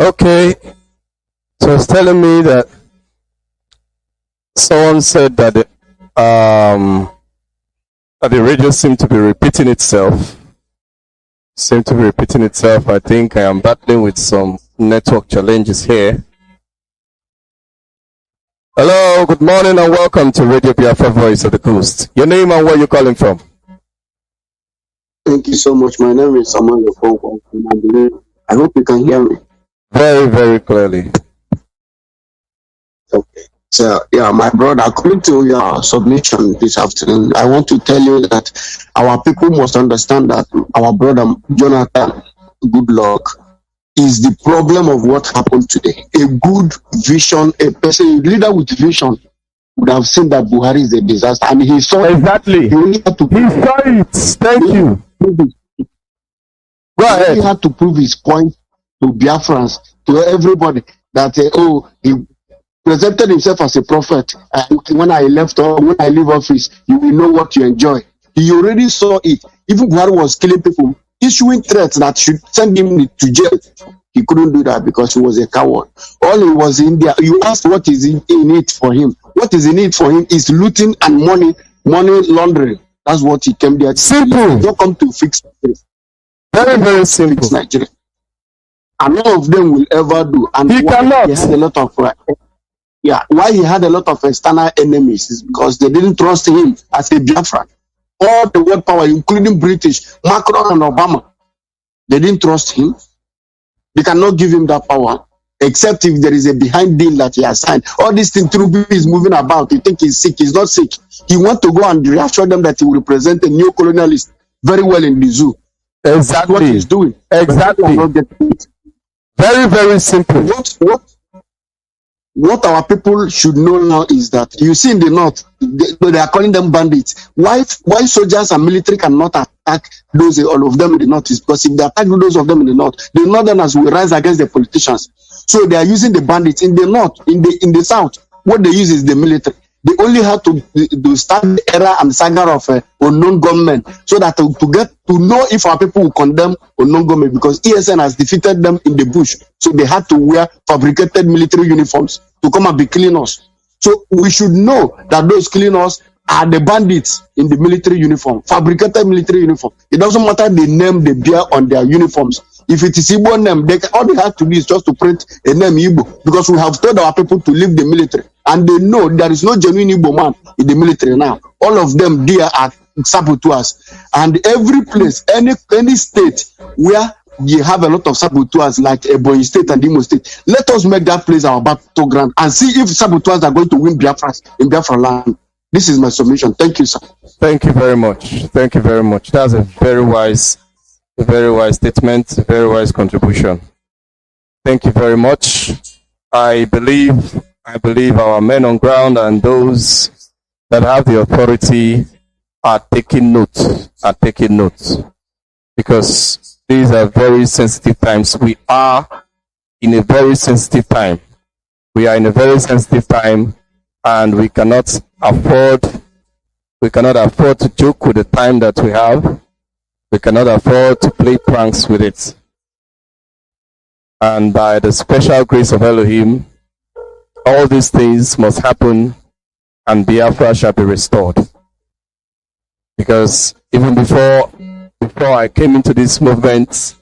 Okay, so it's telling me that someone said that the radio seemed to be repeating itself. I think I am battling with some network challenges here. Hello, good morning and welcome to Radio Biafra Voice of the Coast. Your name and where you're calling from? Thank you so much. My name is Samuel Okonkwo. I hope you can hear me. Very, very clearly. Okay. So, yeah, my brother, according to your submission this afternoon, I want to tell you that our people must understand that our brother Jonathan Goodluck is the problem of what happened today. A good vision, a leader with vision would have seen that Buhari is a disaster, and he saw exactly. He only had to saw it. Thank you. Go ahead. He had to prove his point to Biafrans, to everybody, that he presented himself as a prophet. And when I left or when I leave office, you will know what you enjoy. He already saw it. Even Buhari was killing people, issuing threats that should send him to jail. He couldn't do that because he was a coward. All he was in there. You asked what is in it for him. What is in it for him is looting and money laundering. That's what he came there to. Simple. He don't come to fix it. Very, very simple. Fix Nigeria. And none of them will ever do. And he cannot. He had a lot of why he had a lot of external enemies is because they didn't trust him as a Biafran. All the world power, including British, Macron and Obama, they didn't trust him. They cannot give him that power, except if there is a behind deal that he has signed. All this thing Truby is moving about. You think he's sick? He's not sick. He wants to go and reassure them that he will represent a new colonialist very well in the zoo. Exactly. That's what he's doing. Exactly. Very, very simple. What our people should know now is that you see in the north, they are calling them bandits. Why soldiers and military cannot attack all of them in the north is because if they attack those of them in the north, the northerners will rise against the politicians. So they are using the bandits in the north, in the south. What they use is the military. They only have to start the era and saga of unknown government, so that to get to know if our people will condemn unknown government, because ESN has defeated them in the bush, so they had to wear fabricated military uniforms to come and be killing us. So we should know that those killing us are the bandits in the military uniform, fabricated military uniform. It doesn't matter the name they bear on their uniforms. If it is Igbo name, all they have to do is just to print a name Igbo, because we have told our people to leave the military. And they know there is no genuine Igbo man in the military now. All of them there are saboteurs. And every place, any state where you have a lot of saboteurs, like Ebonyi State and Imo State, let us make that place our battleground and see if saboteurs are going to win Biafra in Biafra land. This is my submission. Thank you, sir. Thank you very much. Thank you very much. That's a very wise statement, a very wise contribution. Thank you very much. I believe our men on ground and those that have the authority are taking note, because these are very sensitive times. We are in a very sensitive time. and we cannot afford to joke with the time that we have. We cannot afford to play pranks with it. And by the special grace of Elohim, all these things must happen and Biafra shall be restored. Because even before I came into this movement,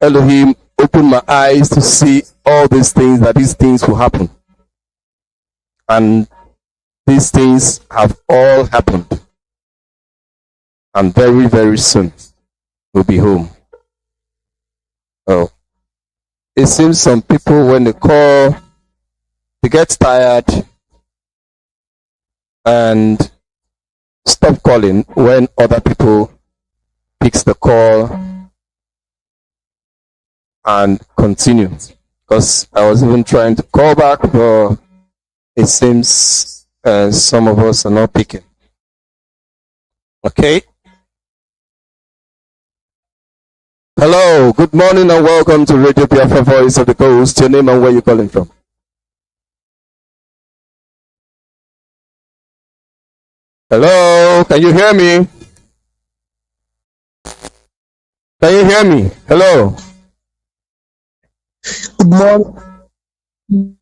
Elohim opened my eyes to see all these things, that these things will happen. And these things have all happened. And very, very soon we'll be home. Oh. It seems some people, when they call, they get tired and stop calling when other people picks the call and continue. Because I was even trying to call back, but it seems some of us are not picking. Okay. Hello, good morning and welcome to Radio Biafra Voice of the Coast. Your name and where you're calling from? Hello, can you hear me? Can you hear me? Hello. Good morning.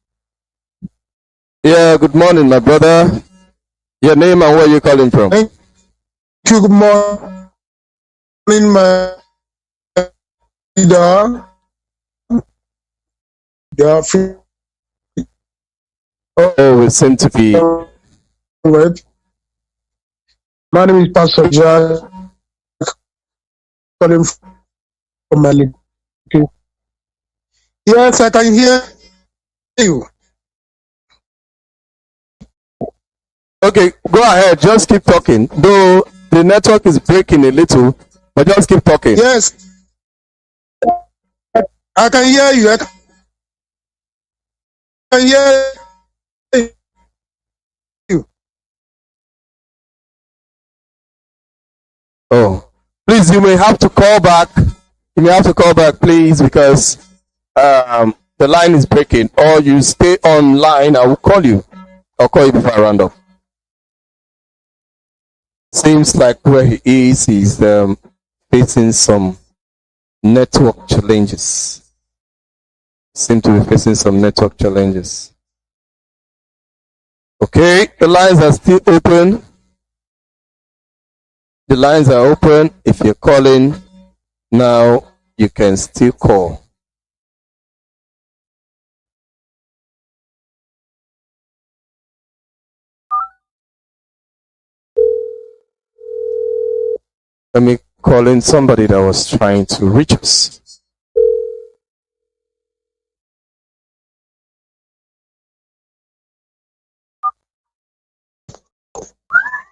Yeah, good morning, my brother. Your name and where you're calling from? Thank you. Good morning, my leader. Oh, we seem to be. My name is Pastor Jack. Calling from Mali. Yes, I can hear you. Okay, go ahead. Just keep talking. Though the network is breaking a little, but just keep talking. Yes, I can hear you. I can hear you. Oh, please, you may have to call back. You may have to call back, please, because the line is breaking. Or you stay online. I will call you. I'll call you before I round up. Seems like where he is, he's facing some network challenges. Seem to be facing some network challenges. Okay, the lines are still open. The lines are open. If you're calling now, you can still call. Let me call in somebody that was trying to reach us.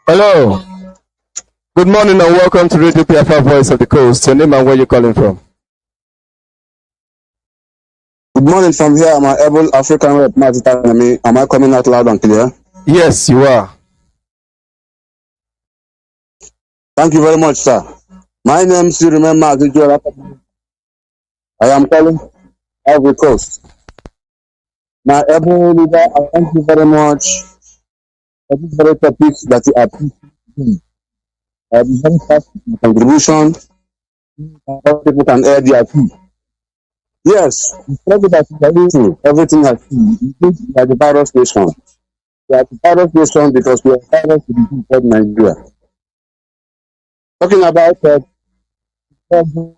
Hello. Good morning and welcome to Radio Biafra Voice of the Coast. Your name and where you're calling from? Good morning from here. I'm an able African rep, Mazi Tami Remy. Am I coming out loud and clear? Yes, you are. Thank you very much, sir. My name still remember as usual. I am calling Ivory Coast. My able leader, I thank you very much for this very topic that you are teaching. I be very fast with my contribution. People can air their tea. Yes, everything has been by the virus station. We are the virus station because we are virus to be called Nigeria. Talking about hello.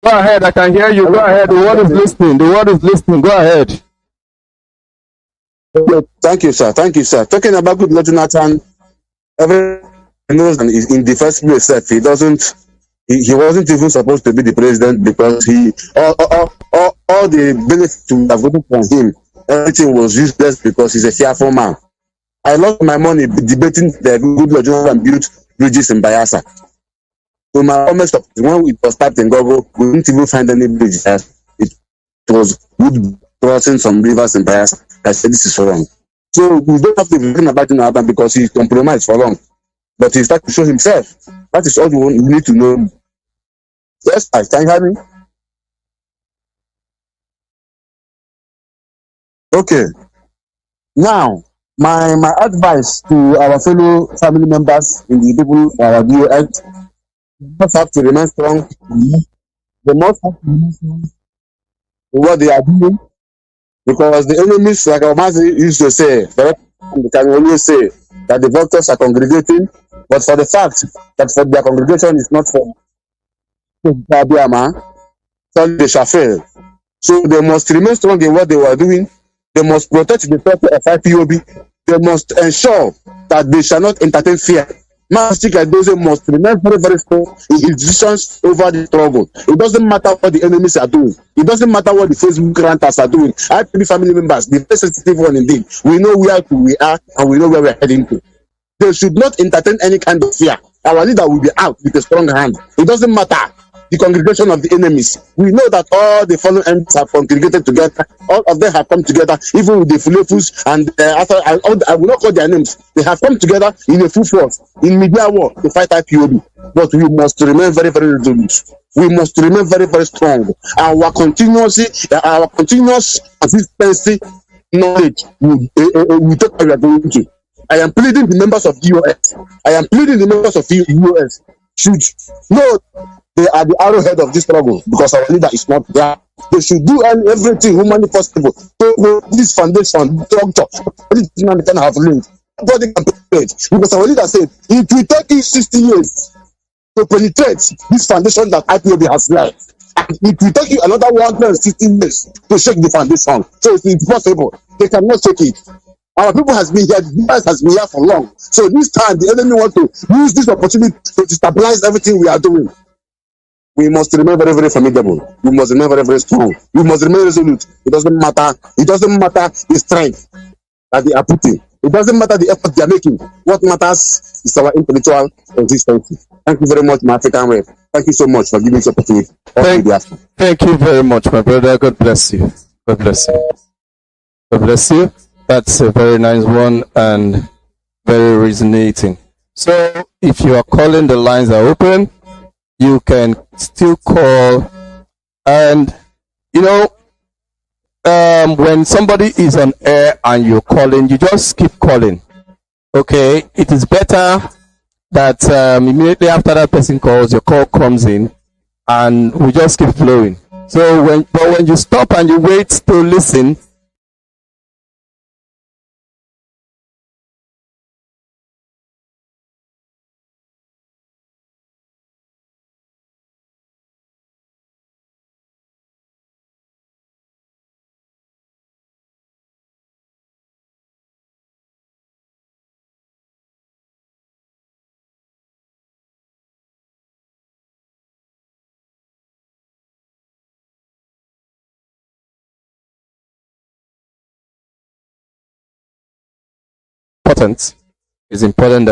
Go ahead, I can hear you. Go ahead. The world is listening. The world is listening. Go ahead. Thank you, sir. Thank you, sir. Talking about good Lord Jonathan, everyone knows and in the first place that he wasn't even supposed to be the president because all the benefits to have gotten from him, everything was useless because he's a fearful man. I lost my money debating the good Lord Jonathan built bridges in Bayelsa. So my comment of when it was typed in Google, we didn't even find any bridges. It was wood crossing some rivers in Bayelsa. I said this is wrong. So we don't have to be talking about him because he's compromised for long. But he started to show himself. That is all you need to know. Yes, I can you hear me? Okay. Now, my advice to our fellow family members in the people our US, they must have to remain strong. They must have to remain strong in what they are doing. Because the enemies, like our Mazi used to say, they can always say that the vultures are congregating, but for the fact that for their congregation is not for Biama, so they shall fail. So they must remain strong in what they were doing. They must protect the property of IPOB. They must ensure that they shall not entertain fear. Mazi Nnamdi must remain very, very strong in his decisions over the struggle. It doesn't matter what the enemies are doing. It doesn't matter what the Facebook ranters are doing. IPOB family members, the very sensitive one indeed, we know where we are and we know where we are heading to. They should not entertain any kind of fear. Our leader will be out with a strong hand. It doesn't matter the congregation of the enemies. We know that all the fallen enemies have congregated together. All of them have come together, even with the Fulefus and I will not call their names. They have come together in a full force, in media war, to fight IPOB. But we must remain very, very resolute. We must remain very, very strong. Our continuous consistency knowledge will take what we are going to. I am pleading the members of the US. I am pleading the members of the US should know they are the arrowhead of this struggle because our leader is not there. They should do everything humanly possible to this foundation structure. This can have linked. Nobody can penetrate because our leader said it will take you 60 years to penetrate this foundation that IPOB has left. And it will take you another 160 years to shake the foundation. So it's impossible. They cannot shake it. Our people has been here, the US has been here for long. So this time the enemy want to use this opportunity to destabilize everything we are doing. We must remain very, very formidable. We must remain very, very strong. We must remain resolute. It doesn't matter the strength that they are putting. It doesn't matter the effort they are making. What matters is our intellectual consistency. Thank you very much, my African rep. Thank you so much for giving this opportunity. Thank you very much, my brother. God bless you. God bless you. God bless you. That's a very nice one and very resonating. So if you are calling, the lines are open. You can still call, and you know, when somebody is on air and you're calling, you just keep calling. Okay, it is better that immediately after that person calls, your call comes in, and we just keep flowing. So when you stop and you wait to listen, it's important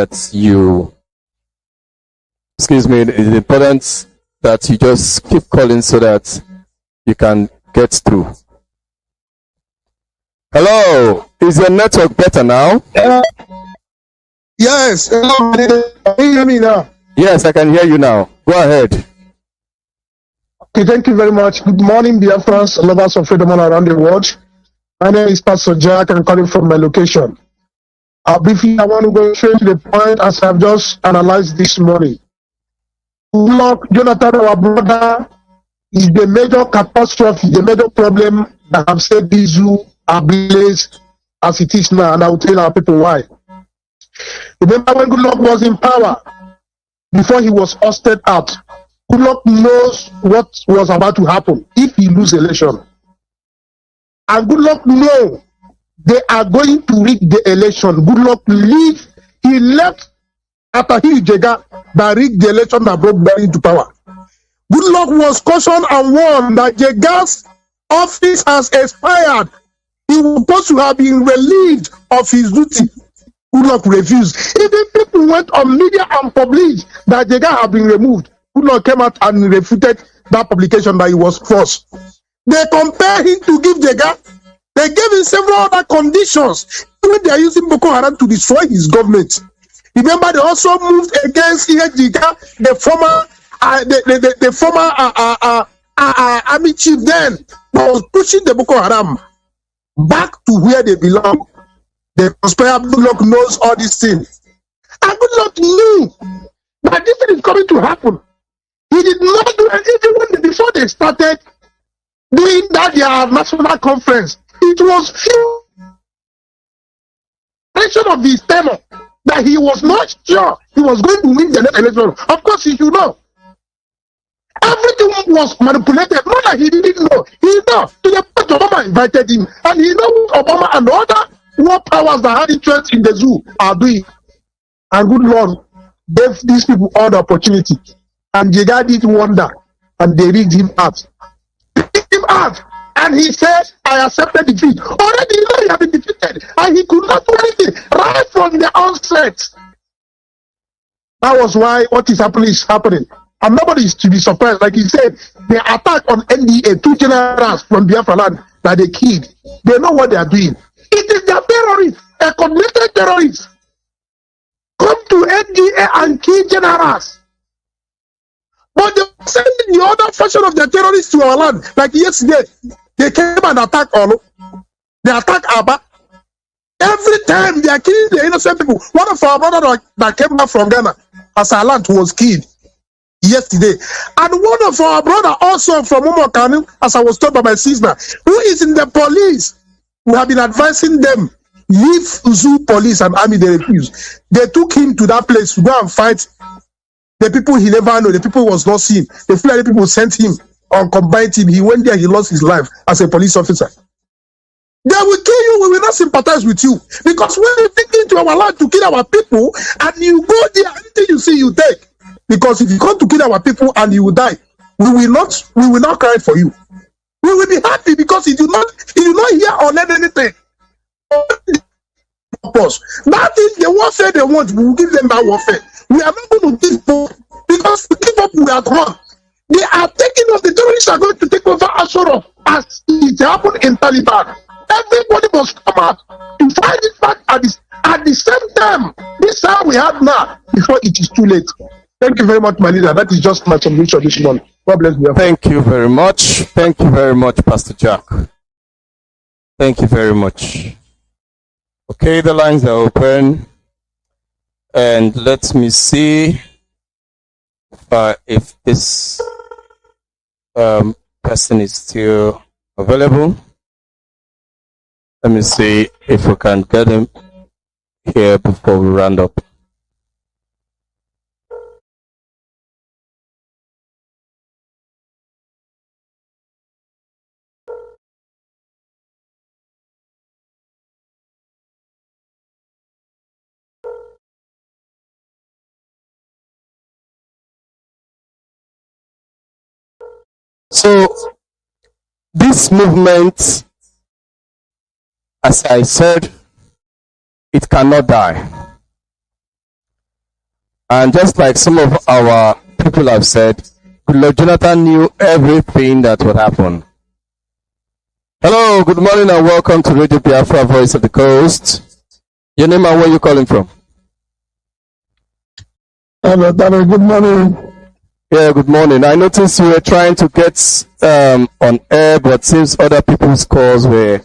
that you just keep calling so that you can get through. Hello, is your network better now? Yes. Hello, can you hear me now? Yes, I can hear you now. Go ahead. Okay, thank you very much. Good morning, Biafrans, lovers of freedom all around the world. My name is Pastor Jack. I'm calling from my location. Briefly, I want to go straight to the point as I've just analyzed this morning. Jonathan, our brother, is the major catastrophe, the major problem that have set this zoo ablaze as it is now, and I will tell our people why. Remember when Goodluck was in power, before he was ousted out, Goodluck knows what was about to happen if he lose election. And Goodluck knows they are going to rig the election. Goodluck he left after he Jega that rigged the election that brought Barry into power. Goodluck was cautioned and warned that Jega's office has expired. He was supposed to have been relieved of his duty. Goodluck refused. Even people went on media and published that Jega had been removed. Goodluck came out and refuted that publication that he was forced. They compare him to give Jega They gave him several other conditions when they are using Boko Haram to destroy his government. Remember, they also moved against Ihejiga, the former army chief then, was pushing the Boko Haram back to where they belong. The conspirator Goodluck knows all these things. And Goodluck knew that this thing is coming to happen. He did not do anything before they started doing that their national conference. It was few of his tenure that he was not sure he was going to win the next election. Of course, he should know. Everything was manipulated. Not that he didn't know. He knew. To the point Obama invited him. And he knows Obama and other war powers that had interest in the zoo are doing. And good Lord gave these people all the opportunity. And Jega did wonder. And they rigged him out. Rigged him out. And he said, I accepted defeat. Already, you know, he had been defeated. And he could not do anything right from the onset. That was why what is happening is happening. And nobody is to be surprised. Like he said, the attack on NDA, 2 generals from Biafra land that they killed. They know what they are doing. It is their terrorists, a committed terrorists. Come to NDA and kill generals. But they are sending the other version of the terrorists to our land. Like yesterday, they came and attacked Olu. They attacked Abba. Every time they are killing the innocent people. One of our brothers that came back from Ghana, as our land, was killed yesterday. And one of our brother also from Kanu, as I was told by my sister, who is in the police, who have been advising them, leave zoo police and army, they refuse. They took him to that place to go and fight the people he never knew, the people he was not seen. The Fulani people sent him on combined team. He went there, he lost his life as a police officer. They will kill you, we will not sympathize with you. Because when you take into our land to kill our people, and you go there, anything you see, you take. Because if you come to kill our people and you will die, we will not cry for you. We will be happy because you do not hear or learn anything. That is the warfare they want. We will give them that warfare. We are not going to give up because to give up we are gone. They are taking us. The terrorists are going to take over Ashura as it happened in Taliban. Everybody must come out to fight it back at the same time. This time we have now before it is too late. Thank you very much, my leader. That is just my submission this morning. God bless you. Thank you very much. Thank you very much, Pastor Jack. Thank you very much. Okay, the lines are open. And let me see if this person is still available. Let me see if we can get him here before we round up. So, this movement, as I said, it cannot die. And just like some of our people have said, Goodluck Jonathan knew everything that would happen. Hello, good morning and welcome to Radio Biafra, Voice of the Coast. Your name and where you calling from? Hello, good morning. Yeah, good morning. I noticed you were trying to get on air, but since other people's calls were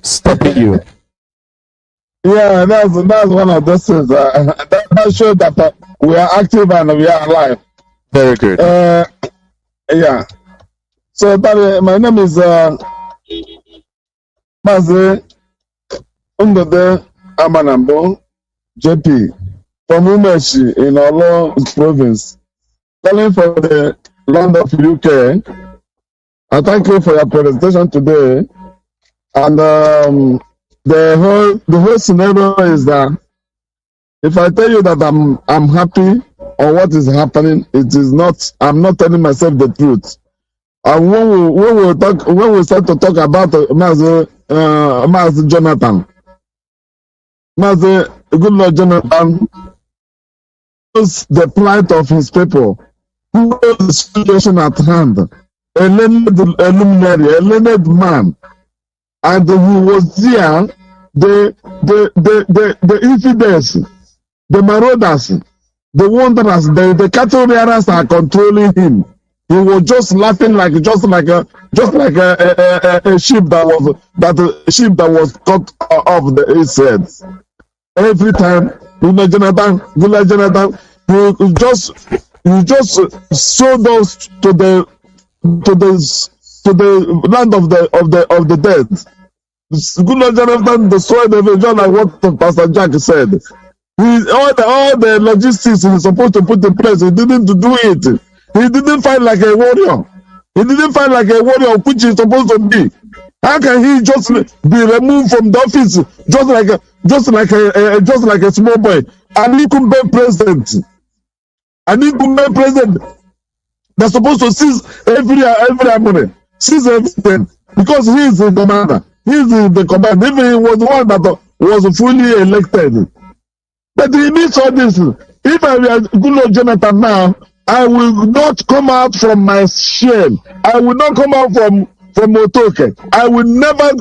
stopping you. Yeah, that's one of those things. That shows that we are active and we are alive. Very good. Yeah. So, my name is Mazi Nnamdi Kanu, JP. From Umeshi in Olo province, calling for the land of UK. I thank you for your presentation today. And the whole scenario is that if I tell you that I'm happy on what is happening, it is not. I'm not telling myself the truth. And when we start to talk about Mazi Jonathan, Mazi Goodluck Jonathan knows the plight of his people, who knows the situation at hand. a learned luminary, a learned man, and he was there. The infidels, the marauders, the wanderers, the cattle rearers are controlling him. He was just laughing like a sheep that was cut off his head. Every time, Jonathan, you just sow those to the land of the dead. Good Jonathan destroyed the just like what Pastor Jack said. All the logistics he's supposed to put in place, he didn't do it. He didn't fight like a warrior. He didn't fight like a warrior, which he's supposed to be. How can he just be removed from the office just like a small boy? And he could be president. And he could be president. They're supposed to seize every money, seize everything, because he is the commander. He is the commander. Even he was the one that was fully elected. But he needs all this. If I were good Jonathan now, I will not come out from my shell. I will not come out from Otoke. I will never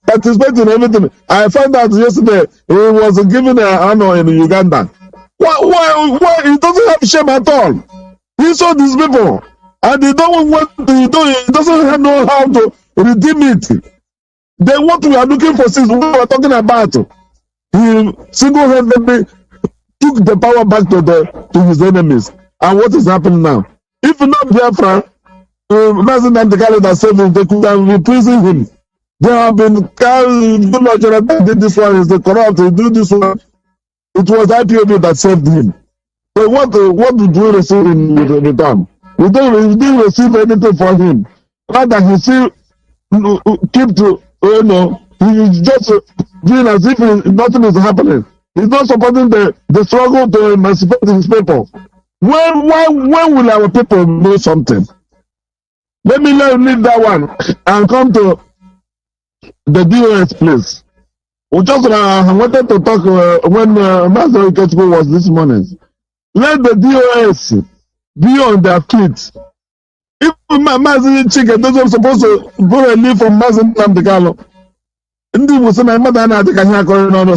participate in everything. I found out yesterday he was given an honor in Uganda. Why? He doesn't have shame at all. He saw these people, and he doesn't know how to redeem it. Then what we are looking for, since we are talking about, he single-handedly took the power back to his enemies. And what is happening now? If not Biafra, Mazi Nnamdi Kanu that saved him, they could have imprisoned him. They have been Jonathan did this one, is the corrupt, he did this one. It was IPOB that saved him. So what did we receive in return? We didn't receive anything from him. Rather, he still keep to, he's just doing as if nothing is happening. He's not supporting the struggle to emancipate his people. When will our people know something? Let me leave that one and come to the DOS, please. We just wanted to talk when Master Ikechukwu was this morning. Let the DOS be on their feet. If Mazi Chicken doesn't supposed to go and leave from Mazi Nnamdi Kanu,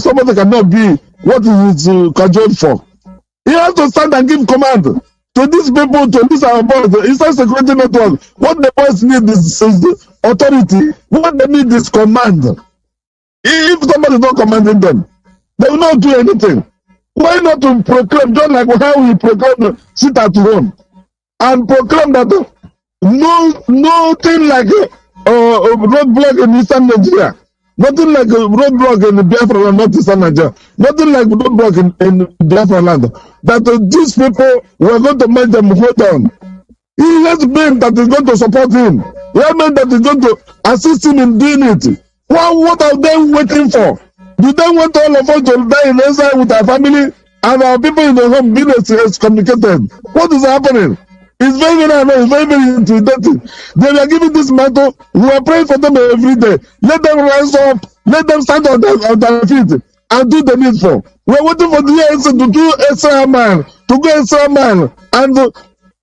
somebody cannot be what he is cajoled for. He has to stand and give command to these people, to these our boys, the Eastern Security Network. What the boys need is the authority. What they need is command. If somebody is not commanding them, they will not do anything. Why not to proclaim, just like how we proclaim sit at home, and proclaim that nothing like roadblock in Eastern Nigeria. Nothing like a roadblock in Biafra land, not Eastern Nigeria. Nothing like roadblock in Biafra land. That these people were going to make them hold on. He has men that is going to support him. He has men that is going to assist him in doing it. What are they waiting for? Do they want all of us to die in exile with our family and our people in the home being excommunicated? What is happening? It's very annoying, it's very intimidating. They were giving this mantle. We are praying for them every day. Let them rise up. Let them stand on their feet and do the needful. We are waiting for the ANC to do extra mile, to go extra mile, and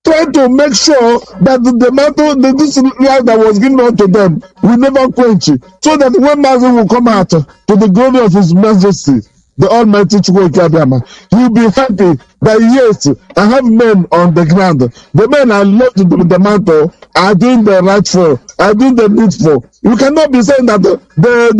try to make sure that the mantle, this life that was given unto them, will never quench it. So that when Mazi will come out to the glory of His Majesty, the Almighty Chukwuka, he'll be happy that yes, I have men on the ground. The men are left with the mantle, are doing the rightful, are doing the needful. You cannot be saying that the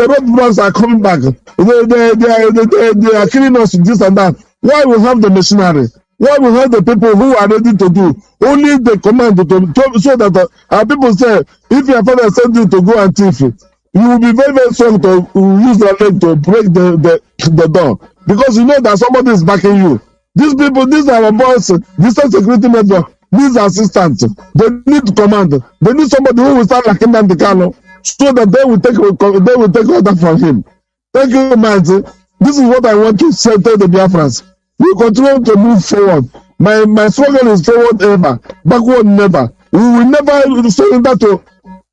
roadblocks are coming back. They are killing us with this and that. Why we have the machinery? Why we have the people who are ready to do? Only the command to so that our people say, if your father sends you to go and thief, you will be very, very strong to use your leg to break the door. Because you know that somebody is backing you. These people, these are our boys, this is security network, these are assistants. They need command. They need somebody who will stand like Nnamdi Kanu so that they will take order from him. Thank you, Mazi. This is what I want to say to the Biafrans. We continue to move forward. My struggle is forward ever, backward never. We will never surrender to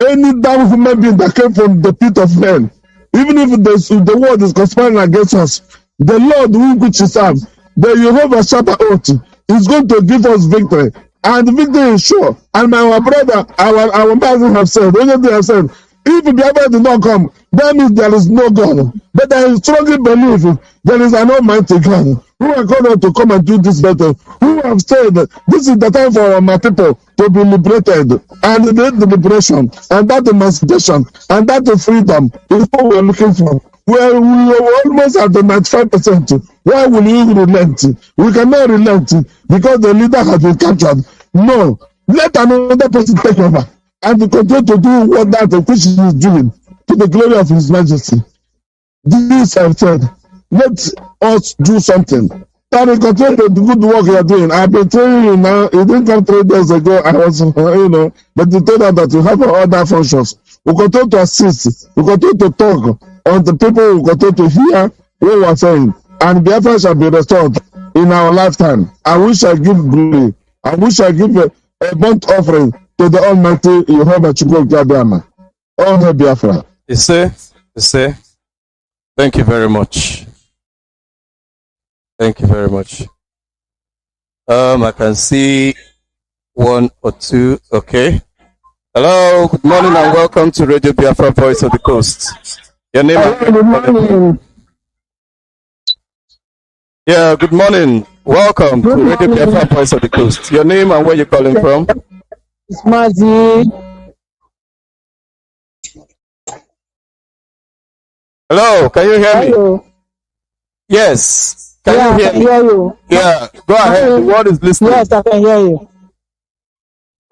any damn human being that came from the pit of hell. Even if the world is conspiring against us, the Lord which is served, the Jehovah Shabbat, is going to give us victory. and the victory is sure. And our brother, our Mazi have said, they have said, if Biafra did not come, that means there is no God. But I strongly believe there is an Almighty God who are called to come and do this battle, who have said this is the time for my people to be liberated, and the liberation, and that emancipation, and that freedom is what we are looking for. Well, we are almost at the 95%. Why will you relent? We cannot relent because the leader has been captured. No, let another person take over and continue to do what that which he is doing to the glory of His Majesty. This I've said. Let us do something. And we continue the good work you are doing. I've been telling you now, it didn't come 3 days ago. I was, but you told us that you have other functions. We continue to assist. We continue to talk on the people who continue to hear what we are saying. And Biafra shall be restored in our lifetime. And we shall give glory. And we shall give a burnt offering to the Almighty Jehovah Chukwu. All hail Biafra. You see. Thank you very much. Thank you very much. I can see one or two. Okay. Hello, good morning and welcome to Radio Biafra Voice of the Coast. Your name? Good morning. Yeah, good morning. Welcome to Radio Biafra Voice of the Coast. Your name and where you're calling from? It's Mazi. Hello, can you hear me? Hello. Yes. Can you hear I can me? hear you. Yeah, go ahead. The world is listening. Yes, I can hear you.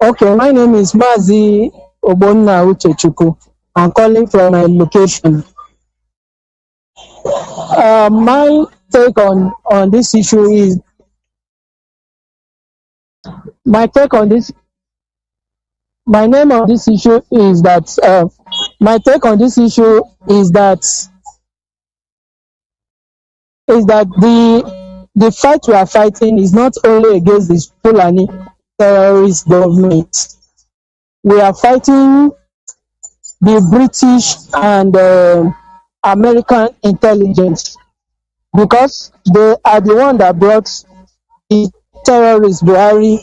Okay, my name is Mazi Nnamdi. I'm calling from my location. My take on this issue is my take on this issue is that the fight we are fighting is not only against this Fulani terrorist government. We are fighting the British and American intelligence, because they are the one that brought the terrorist Buhari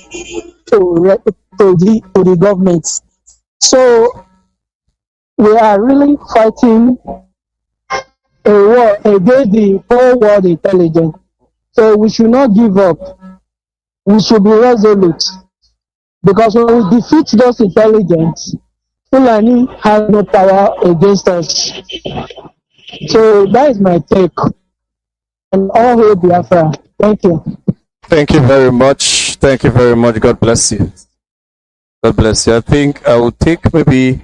to the government. So we are really fighting a war against the whole world intelligence. So we should not give up. We should be resolute, because when we defeat those intelligence, Fulani has no power against us. So that is my take. And all hail Biafra. Thank you. Thank you very much. Thank you very much. God bless you. God bless you. I think I will take maybe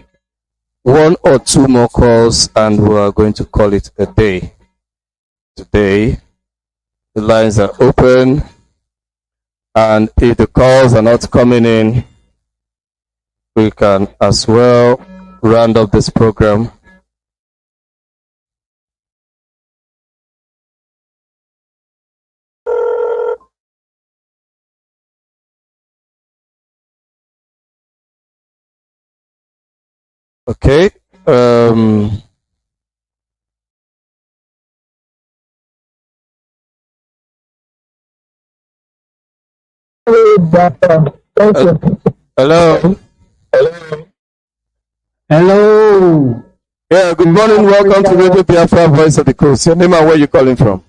one or two more calls and we are going to call it a day. Today, the lines are open, and if the calls are not coming in, we can as well round up this program. Okay. Hello. Hello. Yeah, good morning. Welcome to Radio Biafra Voice of the Coast. Your name and where you calling from?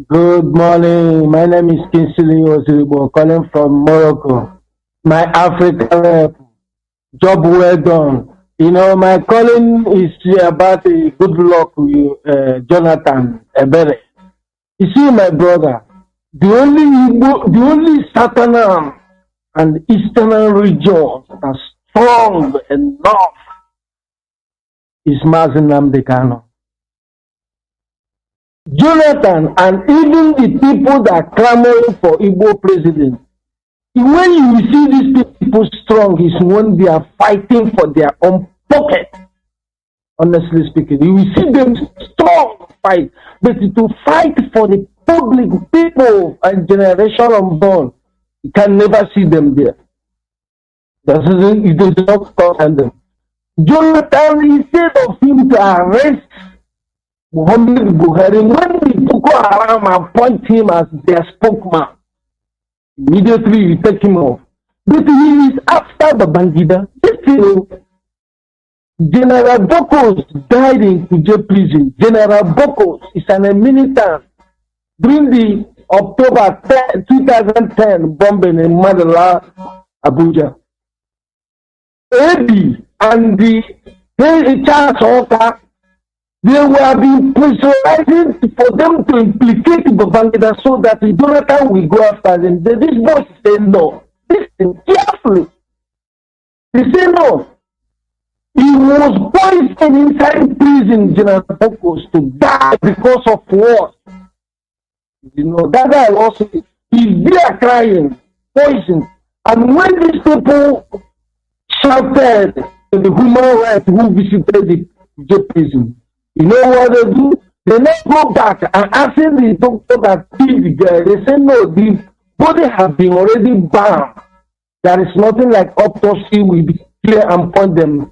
Good morning. My name is Kinsley Osiribo, calling from Morocco. My African job well done. You know, my calling is about a good luck with Jonathan Ebere. You see, my brother, the only Southern and Eastern region that are strong enough is Mazi Nnamdi Kanu. Jonathan and even the people that are clamoring for Igbo president, when you see these people strong, is when they are fighting for their own pocket. Honestly speaking, you will see them strong fight, but to fight for the public, people and generation unborn, you can never see them there. It does not concern them. Jonathan, instead of him to arrest Muhammad Buhari, when the Boko Haram appoint him as their spokesman, Immediately you take him off. But he is after Babangida. General Bokos died in Kuje prison. General Bokos is an militant during the October 2010 bombing in Manila, Abuja. AB and the Charles Oka, they were being pressurizing for them to implicate Babangida so that Jonathan will go after them. This boy said no. Listen carefully. He said no. He was poisoned inside prison, General Bokos, to die because of what? You know, that guy also, he's there crying, poisoned. And when these people shouted to the human rights who visited the prison, you know what they do? They now go back and asking the doctor that killed the guy. They say, no, the body has been already bound. There is nothing like autopsy will be clear and point them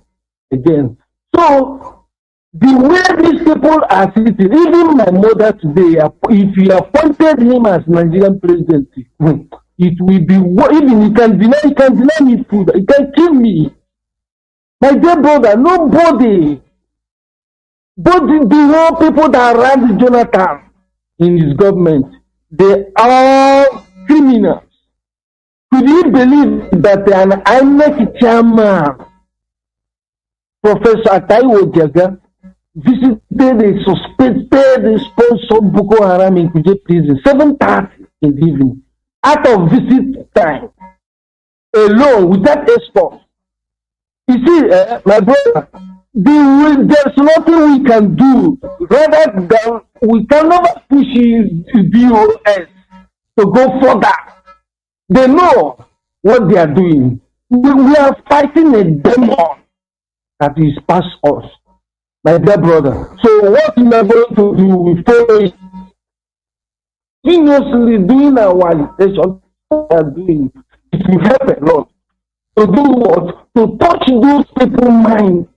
again. So, the way these people are sitting, even my mother today, if you appointed him as Nigerian president, it will be, even he can deny me food, he can kill me. My dear brother, nobody, but the whole people that ran Jonathan in his government, they are criminals. Could you believe that an INEC chairman, Professor Ataiwo Jaga, visited the suspected sponsor Boko Haram in Kuje prison 7:30 in the evening, out of visit time, alone without escort. You see, my brother, there's nothing we can do rather than we cannot push the BOS to go further. They know what they are doing. We are fighting a demon that is past us, my dear brother. So what we are going to do, we follow continuously doing our agitation. We are doing it will help a lot. To do what? To touch those people's mind.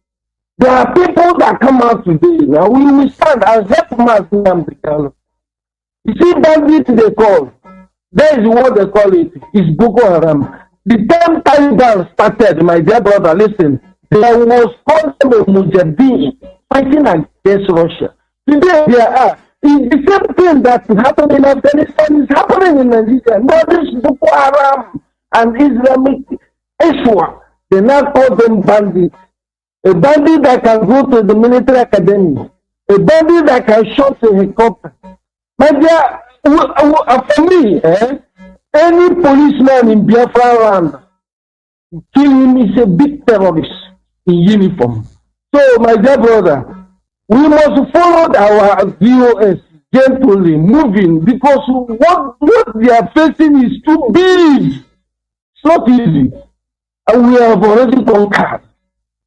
There are people that come out today. Now we will stand as help Mazi Nnamdi Kanu. You see, bandits they call. That is what they call it. It's Boko Haram. The time Taliban started, my dear brother, listen, there was concept of Mujahideen fighting against Russia. Today there are. It's the same thing that happened in Afghanistan is happening in Nigeria. Now this Boko Haram and Islamic Islam, they now call them bandits. A bandit that can go to the military academy. A bandit that can shoot a helicopter. My dear, for me, any policeman in Biafra land, kill him is a big terrorist in uniform. So, my dear brother, we must follow our VOS gently, moving, because what they are facing is too big. It's not easy. And we have already conquered.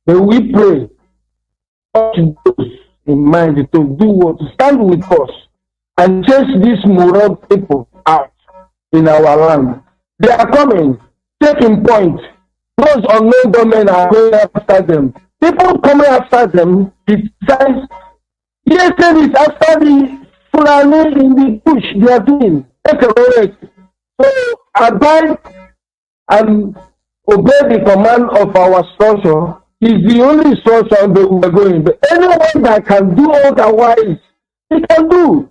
But we pray in mind to do what? To stand with us and chase these moral people out in our land. They are coming, taking point. Those unknown government are going after them. People coming after them, besides, yes, it's after the Fulani in the bush they are doing. Take a break. So abide and obey the command of our structure. Is the only instruction that we are going. But anyone that can do otherwise, he can do.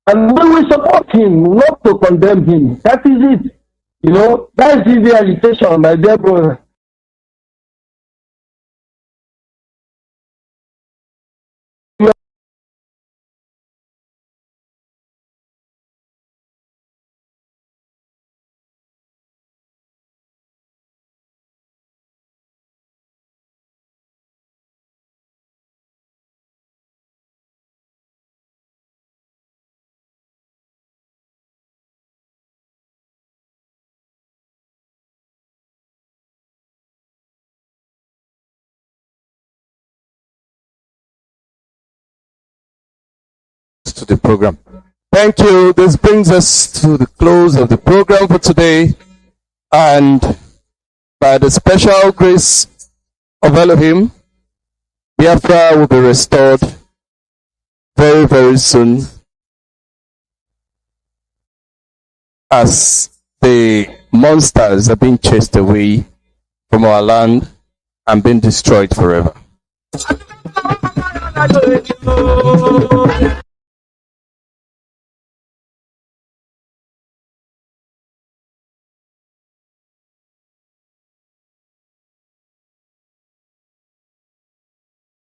And we will support him, not to condemn him. That is it. You know, that is the agitation, my dear brother. To the program. Thank you. This brings us to the close of the program for today, and by the special grace of Elohim, Biafra will be restored very, very soon, as the the monsters are being chased away from our land and being destroyed forever.